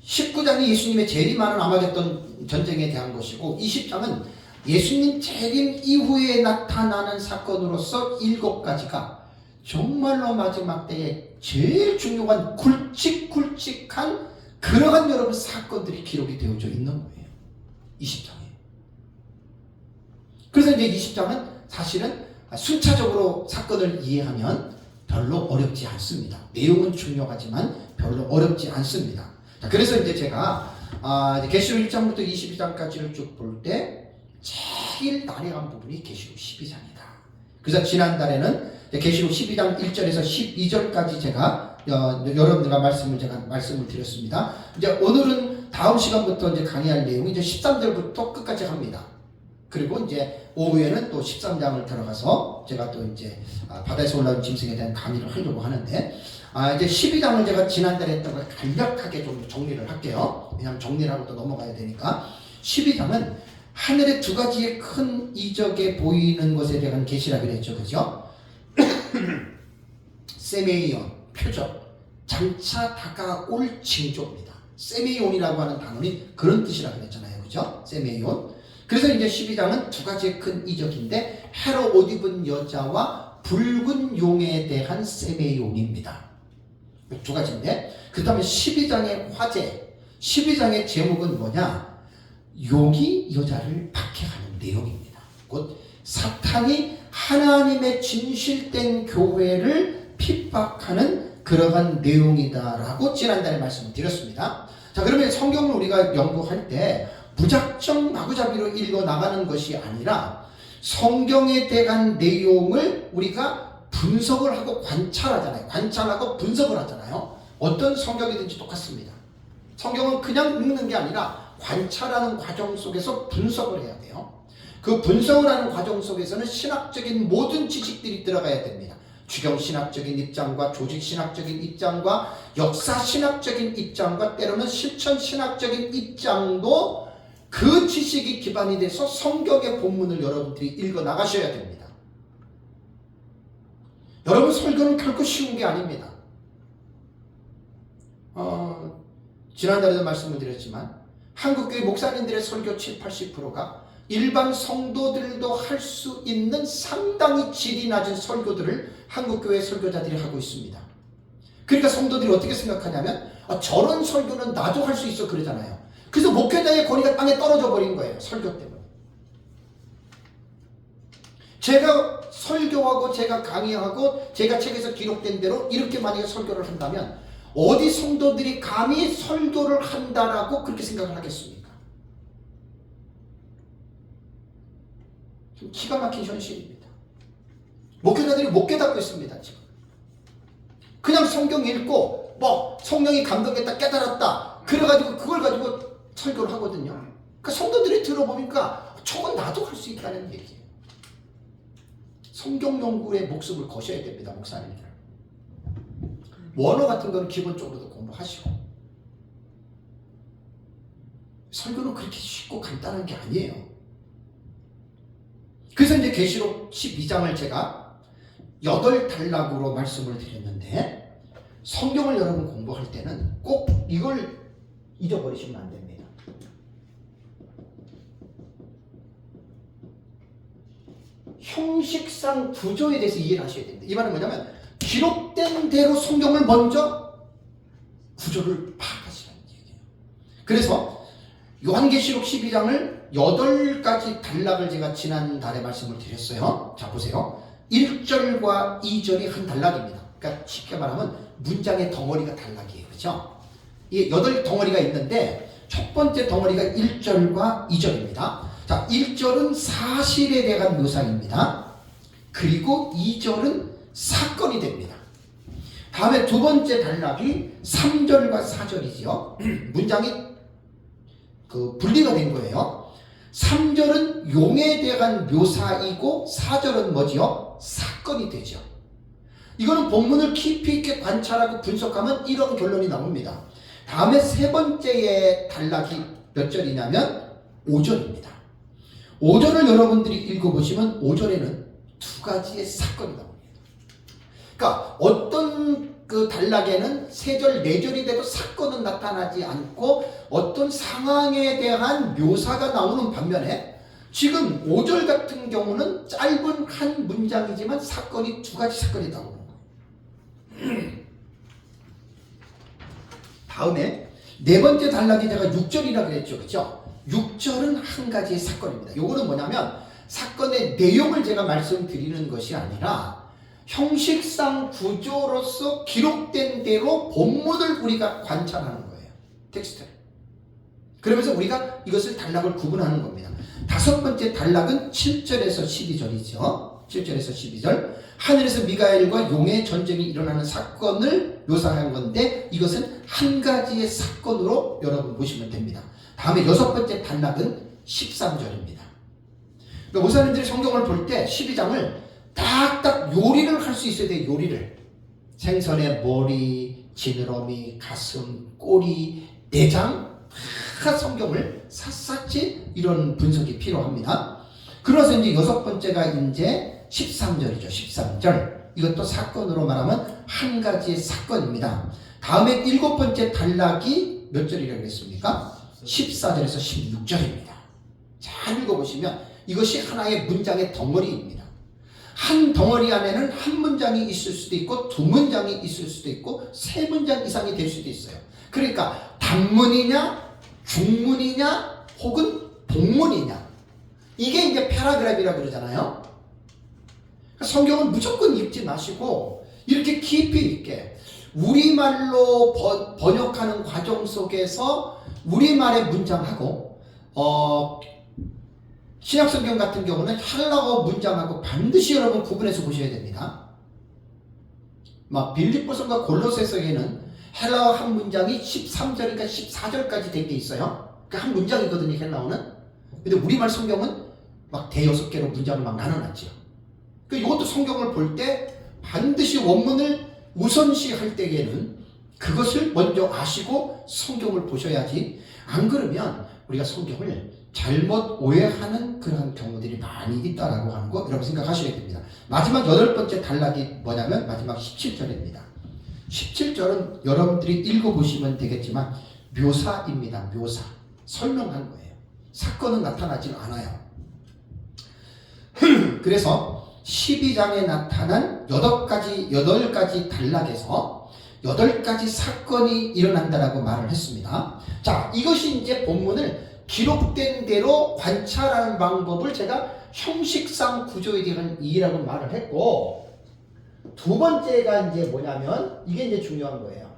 19장이 예수님의 재림하는 아마겟돈 전쟁에 대한 것이고 20장은 예수님 재림 이후에 나타나는 사건으로서 7가지가 정말로 마지막 때에 제일 중요한 굵직굵직한 그러한 여러분 사건들이 기록이 되어져 있는 거예요. 20장에. 그래서 이제 20장은 사실은 순차적으로 사건을 이해하면 별로 어렵지 않습니다. 내용은 중요하지만 별로 어렵지 않습니다. 자, 그래서 이제 제가 계시록 1장부터 22장까지를 쭉 볼 때 제일 난해한 부분이 계시록 12장이다. 그래서 지난달에는 계시록 12장 1절에서 12절까지 제가 여러분들과 말씀을 드렸습니다. 이제 오늘은 다음 시간부터 이제 강의할 내용이 이제 13절부터 끝까지 합니다. 그리고 이제 오후에는 또 13장을 들어가서 제가 또 이제 바다에서 올라온 짐승에 대한 강의를 하려고 하는데, 이제 12장을 제가 지난달에 했던 걸 간략하게 좀 정리를 할게요. 왜냐하면 정리를 하고 또 넘어가야 되니까. 12장은 하늘의 두 가지의 큰 이적에 보이는 것에 대한 계시라고 했죠. 그죠? 세메이온, 표적, 장차 다가올 징조입니다. 세메이온이라고 하는 단어는 그런 뜻이라고 했잖아요. 그죠? 세메이온. 그래서 이제 12장은 두 가지의 큰 이적인데, 해로 옷 입은 여자와 붉은 용에 대한 세메이온입니다. 두 가지인데, 그 다음에 12장의 화제, 12장의 제목은 뭐냐? 용이 여자를 박해하는 내용입니다. 곧 사탄이 하나님의 진실된 교회를 핍박하는 그러한 내용이다라고 지난달에 말씀을 드렸습니다. 자, 그러면 성경을 우리가 연구할 때 무작정 마구잡이로 읽어 나가는 것이 아니라 성경에 대한 내용을 우리가 분석을 하고 관찰하잖아요. 관찰하고 분석을 하잖아요. 어떤 성경이든지 똑같습니다. 성경은 그냥 읽는 게 아니라 관찰하는 과정 속에서 분석을 해야 돼요. 그 분석을 하는 과정 속에서는 신학적인 모든 지식들이 들어가야 됩니다. 주경신학적인 입장과 조직신학적인 입장과 역사신학적인 입장과 때로는 실천신학적인 입장도 그 지식이 기반이 돼서 성경의 본문을 여러분들이 읽어 나가셔야 됩니다. 여러분, 설교는 결코 쉬운 게 아닙니다. 지난달에도 말씀을 드렸지만 한국교회 목사님들의 설교 70~80%가 일반 성도들도 할 수 있는 상당히 질이 낮은 설교들을 한국교회 설교자들이 하고 있습니다. 그러니까 성도들이 어떻게 생각하냐면 저런 설교는 나도 할 수 있어 그러잖아요. 그래서 목회자의 권위가 땅에 떨어져 버린 거예요. 설교 때문에. 제가 설교하고 제가 강의하고 제가 책에서 기록된 대로 이렇게 만약에 설교를 한다면 어디 성도들이 감히 설교를 한다라고 그렇게 생각을 하겠습니까? 좀 기가 막힌 현실입니다. 목회자들이 못 깨닫고 있습니다. 지금 그냥 성경 읽고 뭐 성령이 감동했다 깨달았다 그래가지고 그걸 가지고 설교를 하거든요. 그러니까 성도들이 들어보니까 저건 나도 할 수 있다는 얘기예요. 성경 연구에 목숨을 거셔야 됩니다. 목사님들. 원어 같은 거는 기본적으로도 공부하시고. 설교는 그렇게 쉽고 간단한 게 아니에요. 그래서 이제 계시록 12장을 제가 8단락으로 말씀을 드렸는데, 성경을 여러분 공부할 때는 꼭 이걸 잊어버리시면 안 됩니다. 형식상 구조에 대해서 이해를 하셔야 됩니다. 이 말은 뭐냐면 기록된 대로 성경을 먼저 구조를 파악하시라는 얘기예요. 그래서 요한계시록 12장을 8가지 단락을 제가 지난달에 말씀을 드렸어요. 자, 보세요. 1절과 2절이 한 단락입니다. 그러니까 쉽게 말하면 문장의 덩어리가 단락이에요. 그렇죠? 이 8덩어리가 있는데 첫 번째 덩어리가 1절과 2절입니다. 자, 1절은 사실에 대한 묘사입니다. 그리고 2절은 사건이 됩니다. 다음에 두 번째 단락이 3절과 4절이죠. 문장이 분리가 된 거예요. 3절은 용에 대한 묘사이고 4절은 뭐지요? 사건이 되죠. 이거는 본문을 깊이 있게 관찰하고 분석하면 이런 결론이 나옵니다. 다음에 세 번째의 단락이 몇 절이냐면 5절입니다. 5절을 여러분들이 읽어보시면 5절에는 두 가지의 사건이 나옵니다. 그러니까 어떤 그 단락에는 3절, 4절이 돼도 사건은 나타나지 않고 어떤 상황에 대한 묘사가 나오는 반면에 지금 5절 같은 경우는 짧은 한 문장이지만 사건이 두 가지 사건이 나오는 거예요. 다음에 네 번째 단락이 제가 6절이라고 그랬죠. 그죠? 6절은 한 가지의 사건입니다. 요거는 뭐냐면 사건의 내용을 제가 말씀드리는 것이 아니라 형식상 구조로서 기록된 대로 본문을 우리가 관찰하는 거예요. 텍스트를. 그러면서 우리가 이것을 단락을 구분하는 겁니다. 다섯 번째 단락은 7절에서 12절이죠. 7절에서 12절. 하늘에서 미가엘과 용의 전쟁이 일어나는 사건을 묘사한 건데 이것은 한 가지의 사건으로 여러분 보시면 됩니다. 다음에 6번째 단락은 13절입니다. 그러니까 목사님들이 성경을 볼 때 12장을 딱딱 요리를 할 수 있어야 돼요. 요리를. 생선의 머리, 지느러미, 가슴, 꼬리, 내장 다 성경을 샅샅이 이런 분석이 필요합니다. 그래서 이제 6번째가 이제 13절이죠. 13절. 이것도 사건으로 말하면 한 가지의 사건입니다. 다음에 7번째 단락이 몇 절이라고 했습니까? 14절에서 16절입니다. 잘 읽어보시면 이것이 하나의 문장의 덩어리입니다. 한 덩어리 안에는 한 문장이 있을 수도 있고 두 문장이 있을 수도 있고 세 문장 이상이 될 수도 있어요. 그러니까 단문이냐 중문이냐 혹은 복문이냐, 이게 이제 패러그래프라고 그러잖아요. 성경은 무조건 읽지 마시고 이렇게 깊이 있게 우리말로 번역하는 과정 속에서 우리말의 문장하고 신약성경 같은 경우는 헬라어 문장하고 반드시 여러분 구분해서 보셔야 됩니다. 막 빌립보서과 골로새서에는 헬라어 한 문장이 13절인가 14절까지 된 게 있어요. 그 한 문장이거든요, 헬라어는. 근데 우리말 성경은 막 대여섯 개로 문장을 막 나눠놨죠. 이것도 성경을 볼 때 반드시 원문을 우선시할 때에는 그것을 먼저 아시고 성경을 보셔야지, 안 그러면 우리가 성경을 잘못 오해하는 그런 경우들이 많이 있다라고 하는 거 여러분 생각하셔야 됩니다. 마지막 8번째 단락이 뭐냐면 마지막 17절입니다. 17절은 여러분들이 읽어보시면 되겠지만 묘사입니다. 묘사. 설명한 거예요. 사건은 나타나지 않아요. 그래서 12장에 나타난 8가지 단락에서 8가지 사건이 일어난다라고 말을 했습니다. 자, 이것이 이제 본문을 기록된 대로 관찰하는 방법을 제가 형식상 구조에 대한 이해라고 말을 했고, 두 번째가 이제 뭐냐면 이게 이제 중요한 거예요.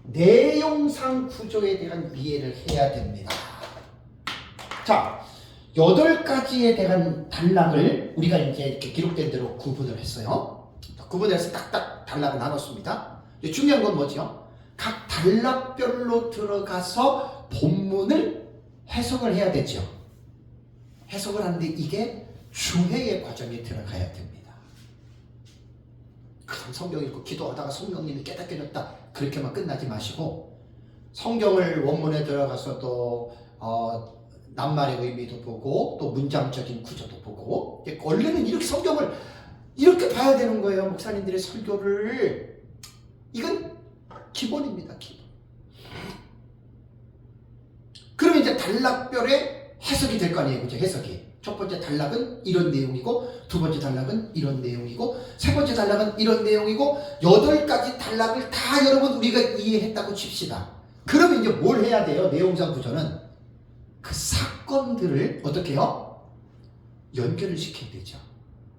내용상 구조에 대한 이해를 해야 됩니다. 자, 8가지에 대한 단락을 우리가 이제 이렇게 기록된 대로 구분을 했어요. 구분해서 딱딱 단락을 나눴습니다. 중요한 건 뭐죠? 각 단락별로 들어가서 본문을 해석을 해야 되죠. 해석을 하는데 이게 주회의 과정에 들어가야 됩니다. 그냥 성경 읽고 기도하다가 성령님이 깨닫게 됐다, 그렇게만 끝나지 마시고 성경을 원문에 들어가서 또 낱말의 의미도 보고 또 문장적인 구조도 보고, 원래는 이렇게 성경을 이렇게 봐야 되는 거예요. 목사님들의 설교를. 이건 기본입니다. 기본. 그러면 이제 단락별의 해석이 될 거 아니에요. 그죠? 해석이. 첫 번째 단락은 이런 내용이고, 두 번째 단락은 이런 내용이고, 세 번째 단락은 이런 내용이고, 8가지 단락을 다 여러분 우리가 이해했다고 칩시다. 그러면 이제 뭘 해야 돼요? 내용상 구조는 그 사건들을 어떻게 해요? 연결을 시켜야 되죠.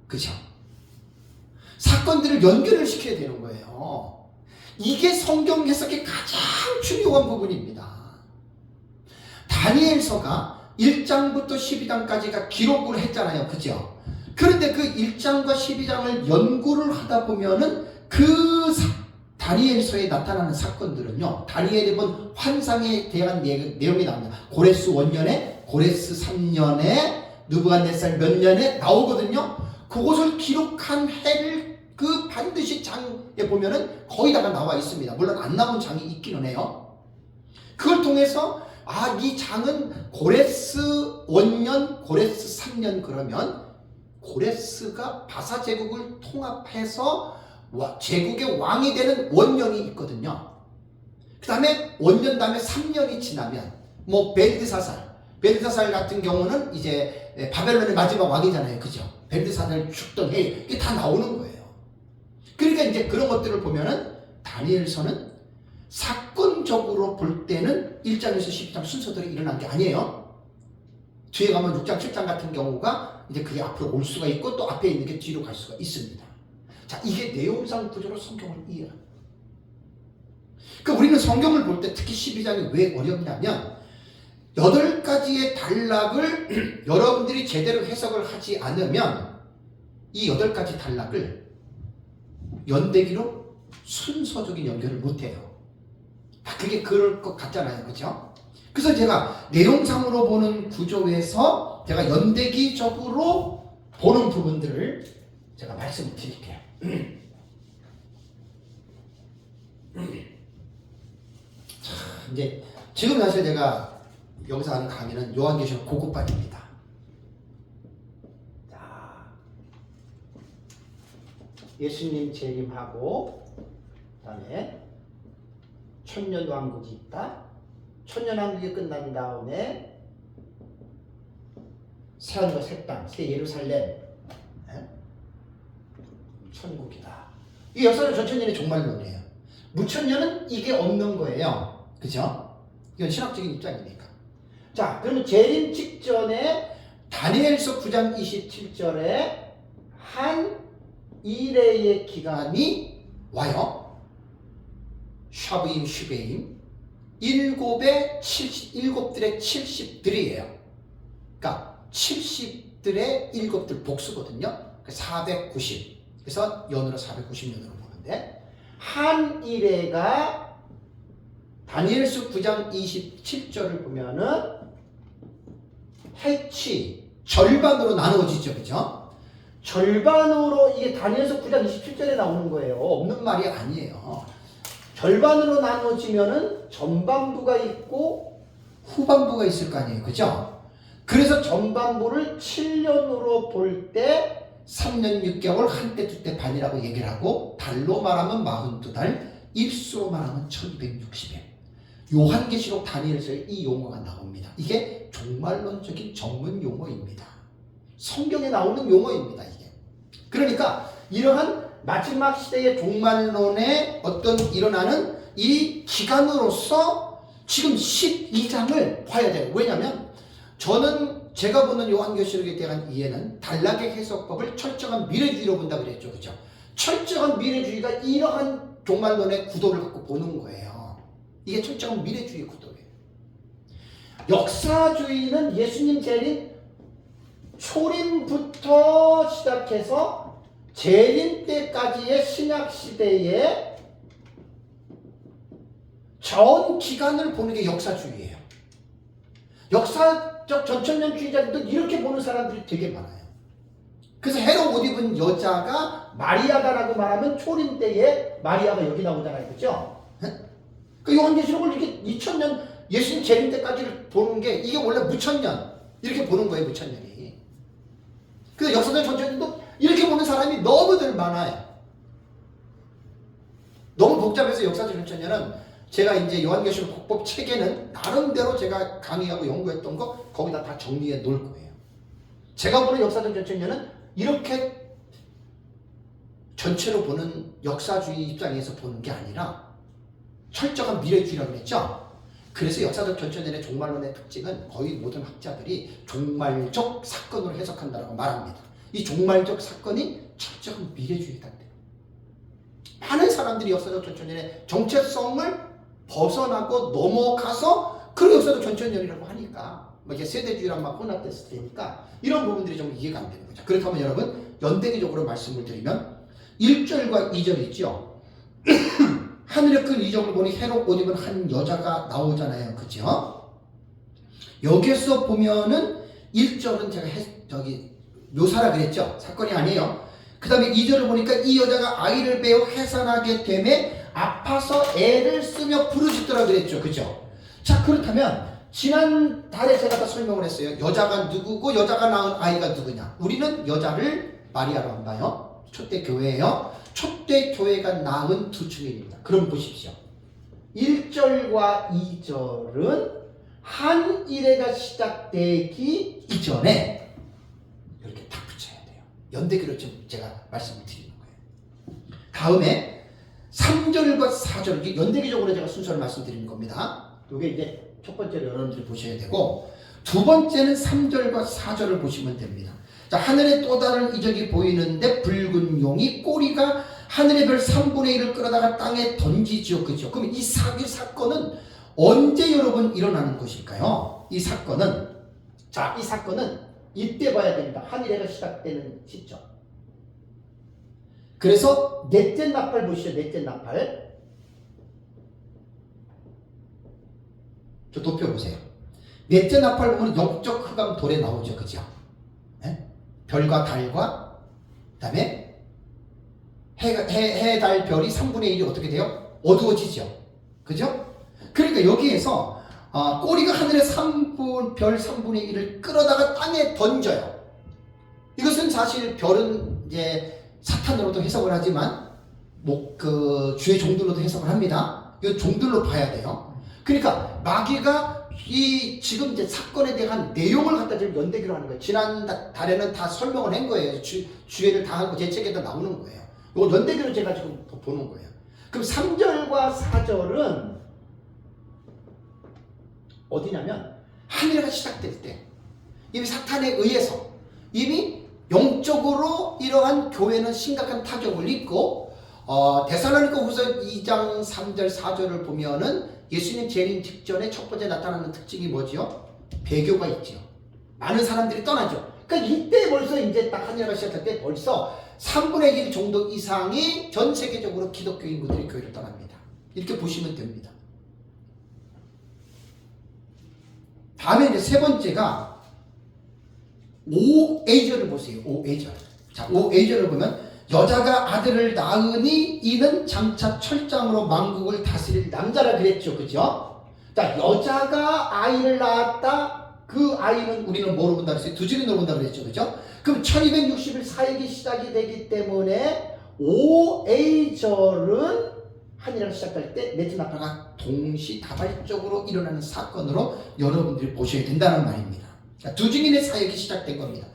그죠? 사건들을 연결을 시켜야 되는 거예요. 이게 성경 해석의 가장 중요한 부분입니다. 다니엘서가 1장부터 12장까지가 기록을 했잖아요. 그죠? 그런데 그 1장과 12장을 연구를 하다 보면은 그 다니엘서에 나타나는 사건들은요, 다니엘이 본 환상에 대한 내용이 나옵니다. 고레스 원년에, 고레스 3년에, 느부갓네살 몇 년에 나오거든요. 그것을 기록한 해를 그 반드시 장에 보면은 거의 다가 나와 있습니다. 물론 안 나온 장이 있기는 해요. 그걸 통해서 이 장은 고레스 원년, 고레스 3년, 그러면 고레스가 바사 제국을 통합해서 제국의 왕이 되는 원년이 있거든요. 그 다음에 원년 다음에 3년이 지나면 벨드사살 같은 경우는 이제 바벨론의 마지막 왕이잖아요. 그죠? 벨드사살 죽던 해, 이게 다 나오는 거예요. 그러니까 이제 그런 것들을 보면은 다니엘서는 사건적으로 볼 때는 1장에서 12장 순서대로 일어난 게 아니에요. 뒤에 가면 6장, 7장 같은 경우가 이제 그게 앞으로 올 수가 있고 또 앞에 있는 게 뒤로 갈 수가 있습니다. 자, 이게 내용상 구조로 성경을 이해합니다. 그러니까 우리는 성경을 볼 때 특히 12장이 왜 어렵냐면 8가지의 단락을 여러분들이 제대로 해석을 하지 않으면 이 8가지 단락을 연대기로 순서적인 연결을 못해요. 그게 그럴 것 같잖아요. 그죠? 그래서 제가 내용상으로 보는 구조에서 제가 연대기적으로 보는 부분들을 제가 말씀을 드릴게요. 자, 이제 지금 사실 제가 여기서 하는 강의는 요한계시록 고급반입니다. 자, 예수님 재림하고 그다음에 천년왕국이 있다. 천년왕국이 끝난 다음에 새하늘과 새 땅, 새 예루살렘, 천국이다. 이 역사는 전천년의 종말론이에요. 무천년은 이게 없는 거예요. 그죠? 이건 신학적인 입장이니까. 자, 그러면 재림 직전에 다니엘서 9장 27절에 한 이레의 기간이 와요. 샤브임 슈베임 일곱들의 70들이에요. 그러니까 70들의 일곱들 복수거든요. 490. 그래서 연으로 490년으로 보는데 한 이레가 다니엘서 9장 27절을 보면은 해치 절반으로 나누어지죠. 그죠? 절반으로 이게 다니엘서 9장 27절에 나오는 거예요. 없는 말이 아니에요. 절반으로 나누어지면은 전반부가 있고 후반부가 있을 거 아니에요. 그죠? 그래서 전반부를 7년으로 볼 때 3년 6개월 한때 두때 반이라고 얘기를 하고 달로 말하면 42달 일수로 말하면 1260일. 요한계시록 다니엘서에 이 용어가 나옵니다. 이게 종말론적인 전문 용어입니다. 성경에 나오는 용어입니다. 이게. 그러니까 이러한 마지막 시대의 종말론에 어떤 일어나는 이 기간으로서 지금 12장을 봐야 돼요. 왜냐하면 저는 제가 보는 요한계시록에 대한 이해는 단락의 해석법을 철저한 미래주의로 본다 그랬죠. 그죠? 철저한 미래주의가 이러한 종말론의 구도를 갖고 보는 거예요. 이게 철저한 미래주의 구도예요. 역사주의는 예수님 재림 초림부터 시작해서 재림 때까지의 신약 시대의 전 기간을 보는 게 역사주의예요. 역사적 전천년주의자들도 이렇게 보는 사람들이 되게 많아요. 그래서 헤롯 옷 입은 여자가 마리아다라고 말하면 초림 때에 마리아가 여기 나오잖아요. 그죠? 그 요한계시록을 이렇게 2000년 예수님 재림 때까지를 보는 게 이게 원래 무천년 이렇게 보는 거예요. 무천년이. 그래서 역사적 전천년도 이렇게 보는 사람이 너무들 많아요. 너무 복잡해서 역사적 전천년은 제가 이제 요한계시록 국법 체계는 나름대로 제가 강의하고 연구했던 거 거기다 다 정리해 놓을 거예요. 제가 보는 역사적 전천년은 이렇게 전체로 보는 역사주의 입장에서 보는 게 아니라 철저한 미래주의라고 했죠. 그래서 역사적 전천년의 종말론의 특징은 거의 모든 학자들이 종말적 사건으로 해석한다고 말합니다. 이 종말적 사건이 철저한 미래주의다. 많은 사람들이 역사적 전천년의 정체성을 벗어나고 넘어가서 그런 역사적 전천년이라고 하니까 이게 세대주의랑 막 혼합됐을 테니까 이런 부분들이 좀 이해가 안 되는 거죠. 그렇다면 여러분 연대기적으로 말씀을 드리면 1절과 2절 있죠. 하늘의 큰 이적을 보니 헤롯 옷 입은 한 여자가 나오잖아요. 그죠? 여기서 보면은 1절은 제가 묘사라 그랬죠. 사건이 아니에요. 그 다음에 2절을 보니까 이 여자가 아이를 베어 해산하게 되매 아파서 애를 쓰며 부르짖더라 그랬죠. 그죠? 자, 그렇다면 지난 달에 제가 다 설명을 했어요. 여자가 누구고 여자가 낳은 아이가 누구냐. 우리는 여자를 마리아로 안 봐요. 초대 교회예요. 초대 교회가 낳은 두 증인입니다. 그럼 보십시오. 1절과 2절은 한 일회가 시작되기 이전에 이렇게 딱 붙여야 돼요. 연대기로 지금 제가 말씀을 드리는 거예요. 다음에 3절과 4절, 연대기적으로 제가 순서를 말씀드리는 겁니다. 이게 이제 첫 번째로 여러분들이 보셔야 되고, 두 번째는 3절과 4절을 보시면 됩니다. 자, 하늘에 또 다른 이적이 보이는데 붉은 용이 꼬리가 하늘의 별 3분의 1을 끌어다가 땅에 던지지요. 그죠? 그럼 이 사건은 언제 여러분 일어나는 것일까요? 이 사건은 이때 봐야 됩니다. 한일회가 시작되는 시점. 그래서 넷째 나팔 보시죠. 넷째 나팔. 저 높여보세요. 넷째 나팔 보면 영적 흑암 돌에 나오죠. 그죠? 네? 별과 달과 그다음에 해, 달, 별이 3분의 1이 어떻게 돼요? 어두워지죠. 그죠? 그러니까 여기에서 꼬리가 하늘의 별 3분의 1을 끌어다가 땅에 던져요. 이것은 사실 별은 이제 사탄으로도 해석을 하지만 그 주의 종들로도 해석을 합니다. 이거 종들로 봐야 돼요. 그러니까 마귀가 이 지금 이제 사건에 대한 내용을 갖다 지금 연대기로 하는 거예요. 지난 달에는 다 설명을 한 거예요. 주의를 다 하고 제 책에도 나오는 거예요. 이거 연대기로 제가 지금 보는 거예요. 그럼 3절과 4절은 어디냐면 하늘가 시작될 때 이미 사탄에 의해서 이미 영적으로 이러한 교회는 심각한 타격을 입고 데살로니가 후서 2장 3절 4절을 보면은 예수님 재림 직전에 첫 번째 나타나는 특징이 뭐지요? 배교가 있지요. 많은 사람들이 떠나죠. 그러니까 이때 벌써 이제 딱 하늘가 시작할 때 벌써 3분의 1 정도 이상이 전 세계적으로 기독교 인구들이 교회를 떠납니다. 이렇게 보시면 됩니다. 다음에 이제 세 번째가 5A절을 보세요. 5A절. 자, 5A절을 보면 여자가 아들을 낳으니 이는 장차 철장으로 만국을 다스릴 남자라 그랬죠. 그죠? 자, 여자가 아이를 낳았다. 그 아이는 우리는 뭐로 본다 그랬어요? 두 증인으로 본다 그랬죠. 그죠? 그럼 1260일 사역이 시작이 되기 때문에 5A절은 한이랑 시작할 때 넷째 나팔가 동시다발적으로 일어나는 사건으로 여러분들이 보셔야 된다는 말입니다. 두 증인의 사역이 시작된 겁니다.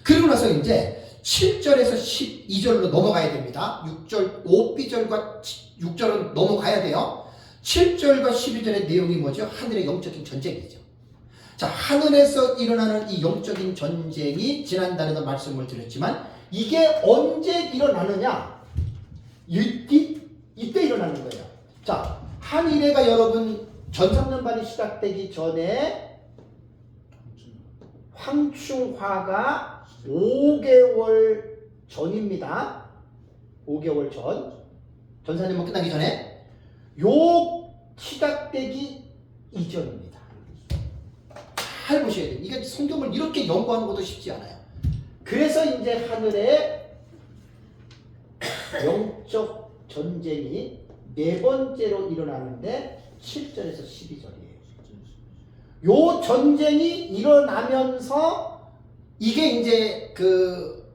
그리고 나서 이제 7절에서 12절로 넘어가야 됩니다. 6절, 5B절과 6절은 넘어가야 돼요. 7절과 12절의 내용이 뭐죠? 하늘의 영적인 전쟁이죠. 자, 하늘에서 일어나는 이 영적인 전쟁이 지난달에도 말씀을 드렸지만 이게 언제 일어나느냐? 이때 일어나는 거예요. 자, 한일회가 여러분 전상년반이 시작되기 전에 황충화가 5개월 전입니다. 5개월 전. 전사년반 끝나기 전에 요 시작되기 이전입니다. 잘 보셔야 돼요. 이게 성경을 이렇게 연구하는 것도 쉽지 않아요. 그래서 이제 하늘에 영적 전쟁이 네 번째로 일어나는데 7절에서 12절이에요. 요 전쟁이 일어나면서 이게 이제 그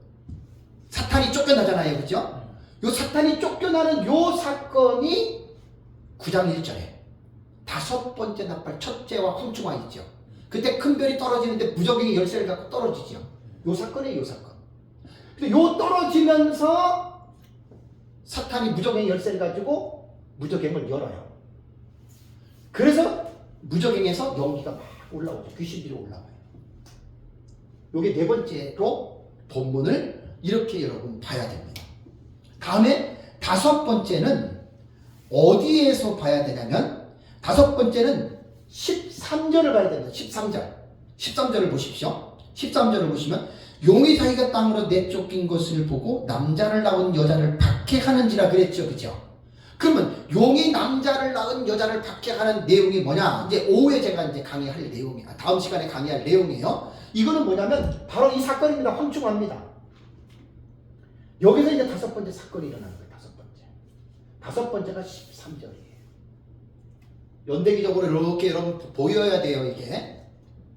사탄이 쫓겨나잖아요. 그죠? 요 사탄이 쫓겨나는 요 사건이 9장 1절에 다섯 번째 나팔 첫째와 황충화 있죠. 그때 큰 별이 떨어지는데 무적행이 열쇠를 갖고 떨어지죠. 요 사건이에요. 요 사건. 근데 요 떨어지면서 사탄이 무적행의 열쇠를 가지고 무적행을 열어요. 그래서 무적행에서 연기가 막 올라오죠. 귀신들이 올라와요. 요게 네 번째로 본문을 이렇게 여러분 봐야 됩니다. 다음에 다섯 번째는 어디에서 봐야 되냐면 다섯 번째는 13절을 봐야 됩니다. 13절. 13절을 보십시오. 13절을 보시면 용이 자기가 땅으로 내쫓긴 것을 보고 남자를 낳은 여자를 박해하는지라 그랬죠. 그죠? 그러면 용이 남자를 낳은 여자를 박해하는 내용이 뭐냐? 이제 오후에 제가 이제 강의할 내용이 다음 시간에 강의할 내용이에요. 이거는 뭐냐면 바로 이 사건입니다. 황충화입니다. 여기서 이제 다섯 번째 사건이 일어나는 거예요. 다섯 번째. 다섯 번째가 13절이에요. 연대기적으로 이렇게 여러분 보여야 돼요. 이게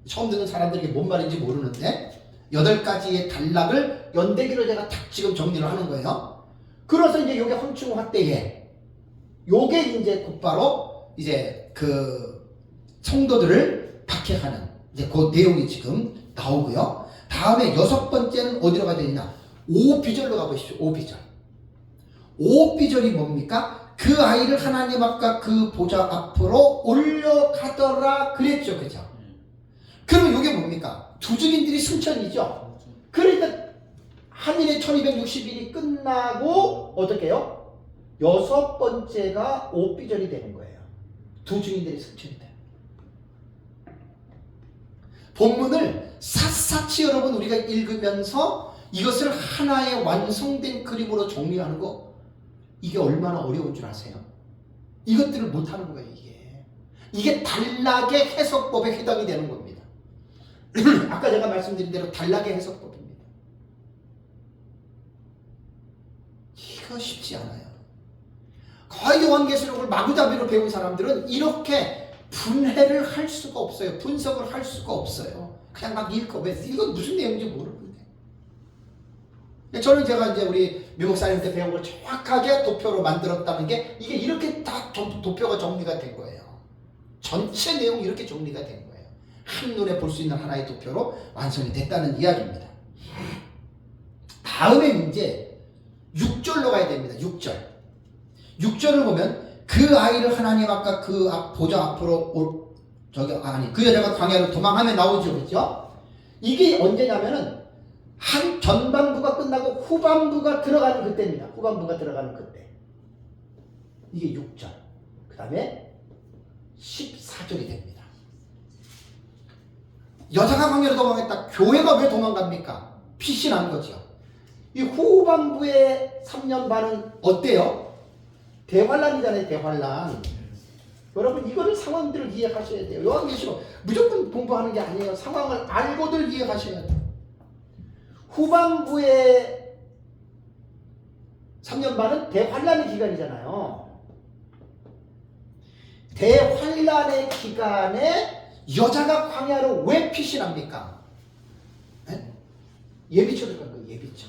처음 듣는 사람들에게 뭔 말인지 모르는데 8가지의 단락을 연대기로 제가 딱 지금 정리를 하는 거예요. 그래서 이제 요게 황충화 때에 요게 이제 곧바로 이제 그 성도들을 박해하는 이제 그 내용이 지금 나오고요. 다음에 여섯 번째는 어디로 가야 되느냐? 5비절로 가보십시오. 5비절. 5비절이 뭡니까? 그 아이를 하나님 앞과 그 보좌 앞으로 올려가더라 그랬죠. 그죠? 그러면 이게 뭡니까? 두 증인들이 승천이죠. 그러니까 한일의 1260일이 끝나고 어떻게 해요? 여섯 번째가 5비절이 되는 거예요. 두 증인들이 승천이 돼요. 본문을 샅샅이 여러분 우리가 읽으면서 이것을 하나의 완성된 그림으로 정리하는 거, 이게 얼마나 어려운 줄 아세요? 이것들을 못하는 거예요. 이게 단락의 해석법에 해당이 되는 겁니다. 아까 제가 말씀드린 대로 단락의 해석법입니다. 이거 쉽지 않아요. 거의 요한계시록을 마구잡이로 배운 사람들은 이렇게 분해를 할 수가 없어요. 분석을 할 수가 없어요. 그냥 막 읽고, 왜 이건 무슨 내용인지 모르는데. 저는 제가 이제 우리 묘목사님한테 배운 걸 정확하게 도표로 만들었다는 게, 이게 이렇게 다 도표가 정리가 된 거예요. 전체 내용이 이렇게 정리가 된 거예요. 한눈에 볼 수 있는 하나의 도표로 완성이 됐다는 이야기입니다. 다음에 이제 6절로 가야 됩니다. 6절. 6절을 보면 그 아이를 하나님 아까 그 보좌 앞으로 그 여자가 광야로 도망하며 나오죠. 그렇죠? 이게 언제냐면은 한 전반부가 끝나고 후반부가 들어가는 그때입니다. 후반부가 들어가는 그때. 이게 6절. 그 다음에 14절이 됩니다. 여자가 광야로 도망했다. 교회가 왜 도망갑니까? 피신한 거죠. 이 후반부의 3년 반은 어때요? 대환란이잖아요. 대환란. 여러분 이거를 상황들을 이해하셔야 돼요. 요한계시록 무조건 공부하는 게 아니에요. 상황을 알고들 이해하셔야 돼요. 후반부의 3년 반은 대환란의 기간이잖아요. 대환란의 기간에 여자가 광야로 왜 피신합니까? 예비처를 간 거예요. 예비처.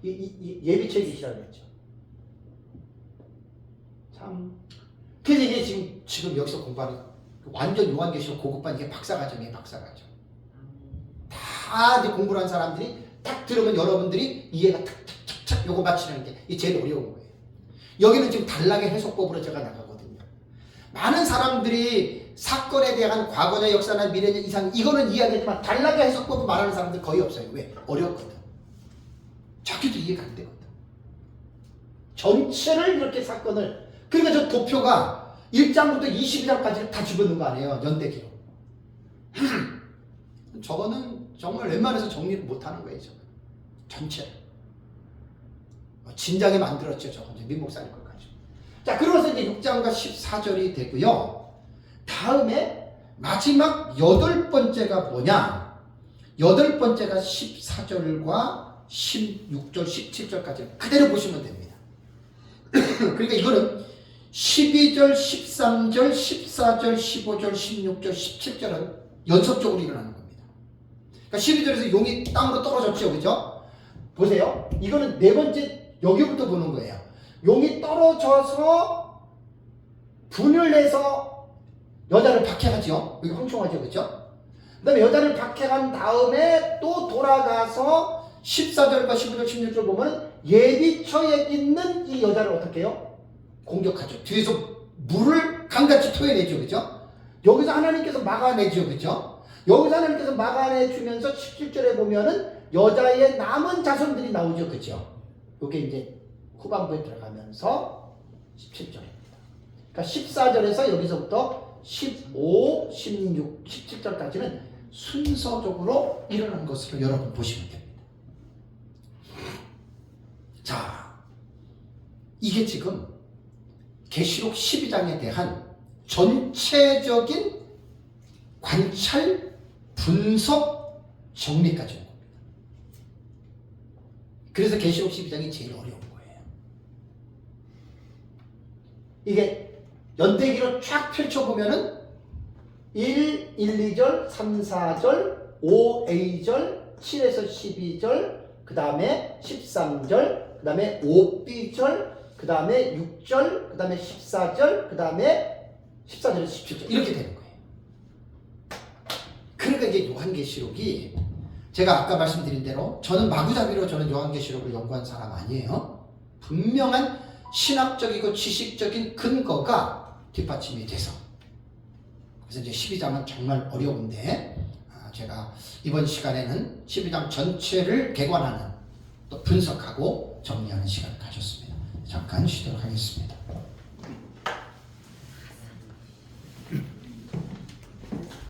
예비처 계시라고 했죠. 참. 그래서 이게 지금 여기서 공부하는 완전 요한계시록 고급반, 이게 박사과정이에요. 박사과정. 다 이제 공부를 한 사람들이 딱 들으면 여러분들이 이해가 탁탁탁탁 요거 맞추는 게 이게 제일 어려운 거예요. 여기는 지금 단락의 해석법으로 제가 나가거든요. 많은 사람들이 사건에 대한 과거나 역사나 미래나 이상 이거는 이야기하지만 단락의 해석법을 말하는 사람들 거의 없어요. 왜? 어렵거든. 자기도 이해가 안 되거든. 전체를 이렇게 사건을, 그러니까 저 도표가 1장부터 22장까지를 다 집어넣은 거 아니에요. 연대기로. 저거는 정말 웬만해서 정리를 못하는 거예요. 저거. 전체를. 진작에 만들었죠. 저거 이제 민목사님 걸 가지고. 자, 그러면서 이제 6장과 14절이 되고요. 다음에 마지막 8번째가 뭐냐? 8번째가 14절과 16절, 17절까지 그대로 보시면 됩니다. 그러니까 이거는 12절, 13절, 14절, 15절, 16절, 17절은 연속적으로 일어나는 겁니다. 그러니까 12절에서 용이 땅으로 떨어졌죠. 그죠? 보세요. 이거는 네 번째, 여기부터 보는 거예요. 용이 떨어져서 분을 내서 여자를 박해하죠. 여기 황송하죠. 그죠? 그 다음에 여자를 박해한 다음에 또 돌아가서 14절과 15절, 16절 보면 예비처에 있는 이 여자를 어떻게 해요? 공격하죠. 뒤에서 물을 강같이 토해내죠. 그죠? 여기서 하나님께서 막아내죠. 그죠? 여기서 하나님께서 막아내주면서 17절에 보면은 여자의 남은 자손들이 나오죠. 그죠? 이게 이제 후반부에 들어가면서 17절입니다. 그러니까 14절에서 여기서부터 15, 16, 17절까지는 순서적으로 일어난 것으로 여러분 보시면 됩니다. 자, 이게 지금 계시록 12장에 대한 전체적인 관찰, 분석, 정리까지 온 겁니다. 그래서 계시록 12장이 제일 어려운 거예요. 이게 연대기로 쫙 펼쳐보면은 1, 2절, 3, 4절, 5, A절, 7에서 12절, 그 다음에 13절, 그 다음에 5B절, 그 다음에 6절, 그 다음에 14절, 그 다음에 14절에서 17절 이렇게 되는 거예요. 그러니까 이게 요한계시록이, 제가 아까 말씀드린 대로 저는 마구잡이로 저는 요한계시록을 연구한 사람 아니에요. 분명한 신학적이고 지식적인 근거가 뒷받침이 돼서. 그래서 이제 12장은 정말 어려운데 제가 이번 시간에는 12장 전체를 개관하는, 또 분석하고 정리하는 시간을 가졌습니다. 잠깐 쉬도록 하겠습니다.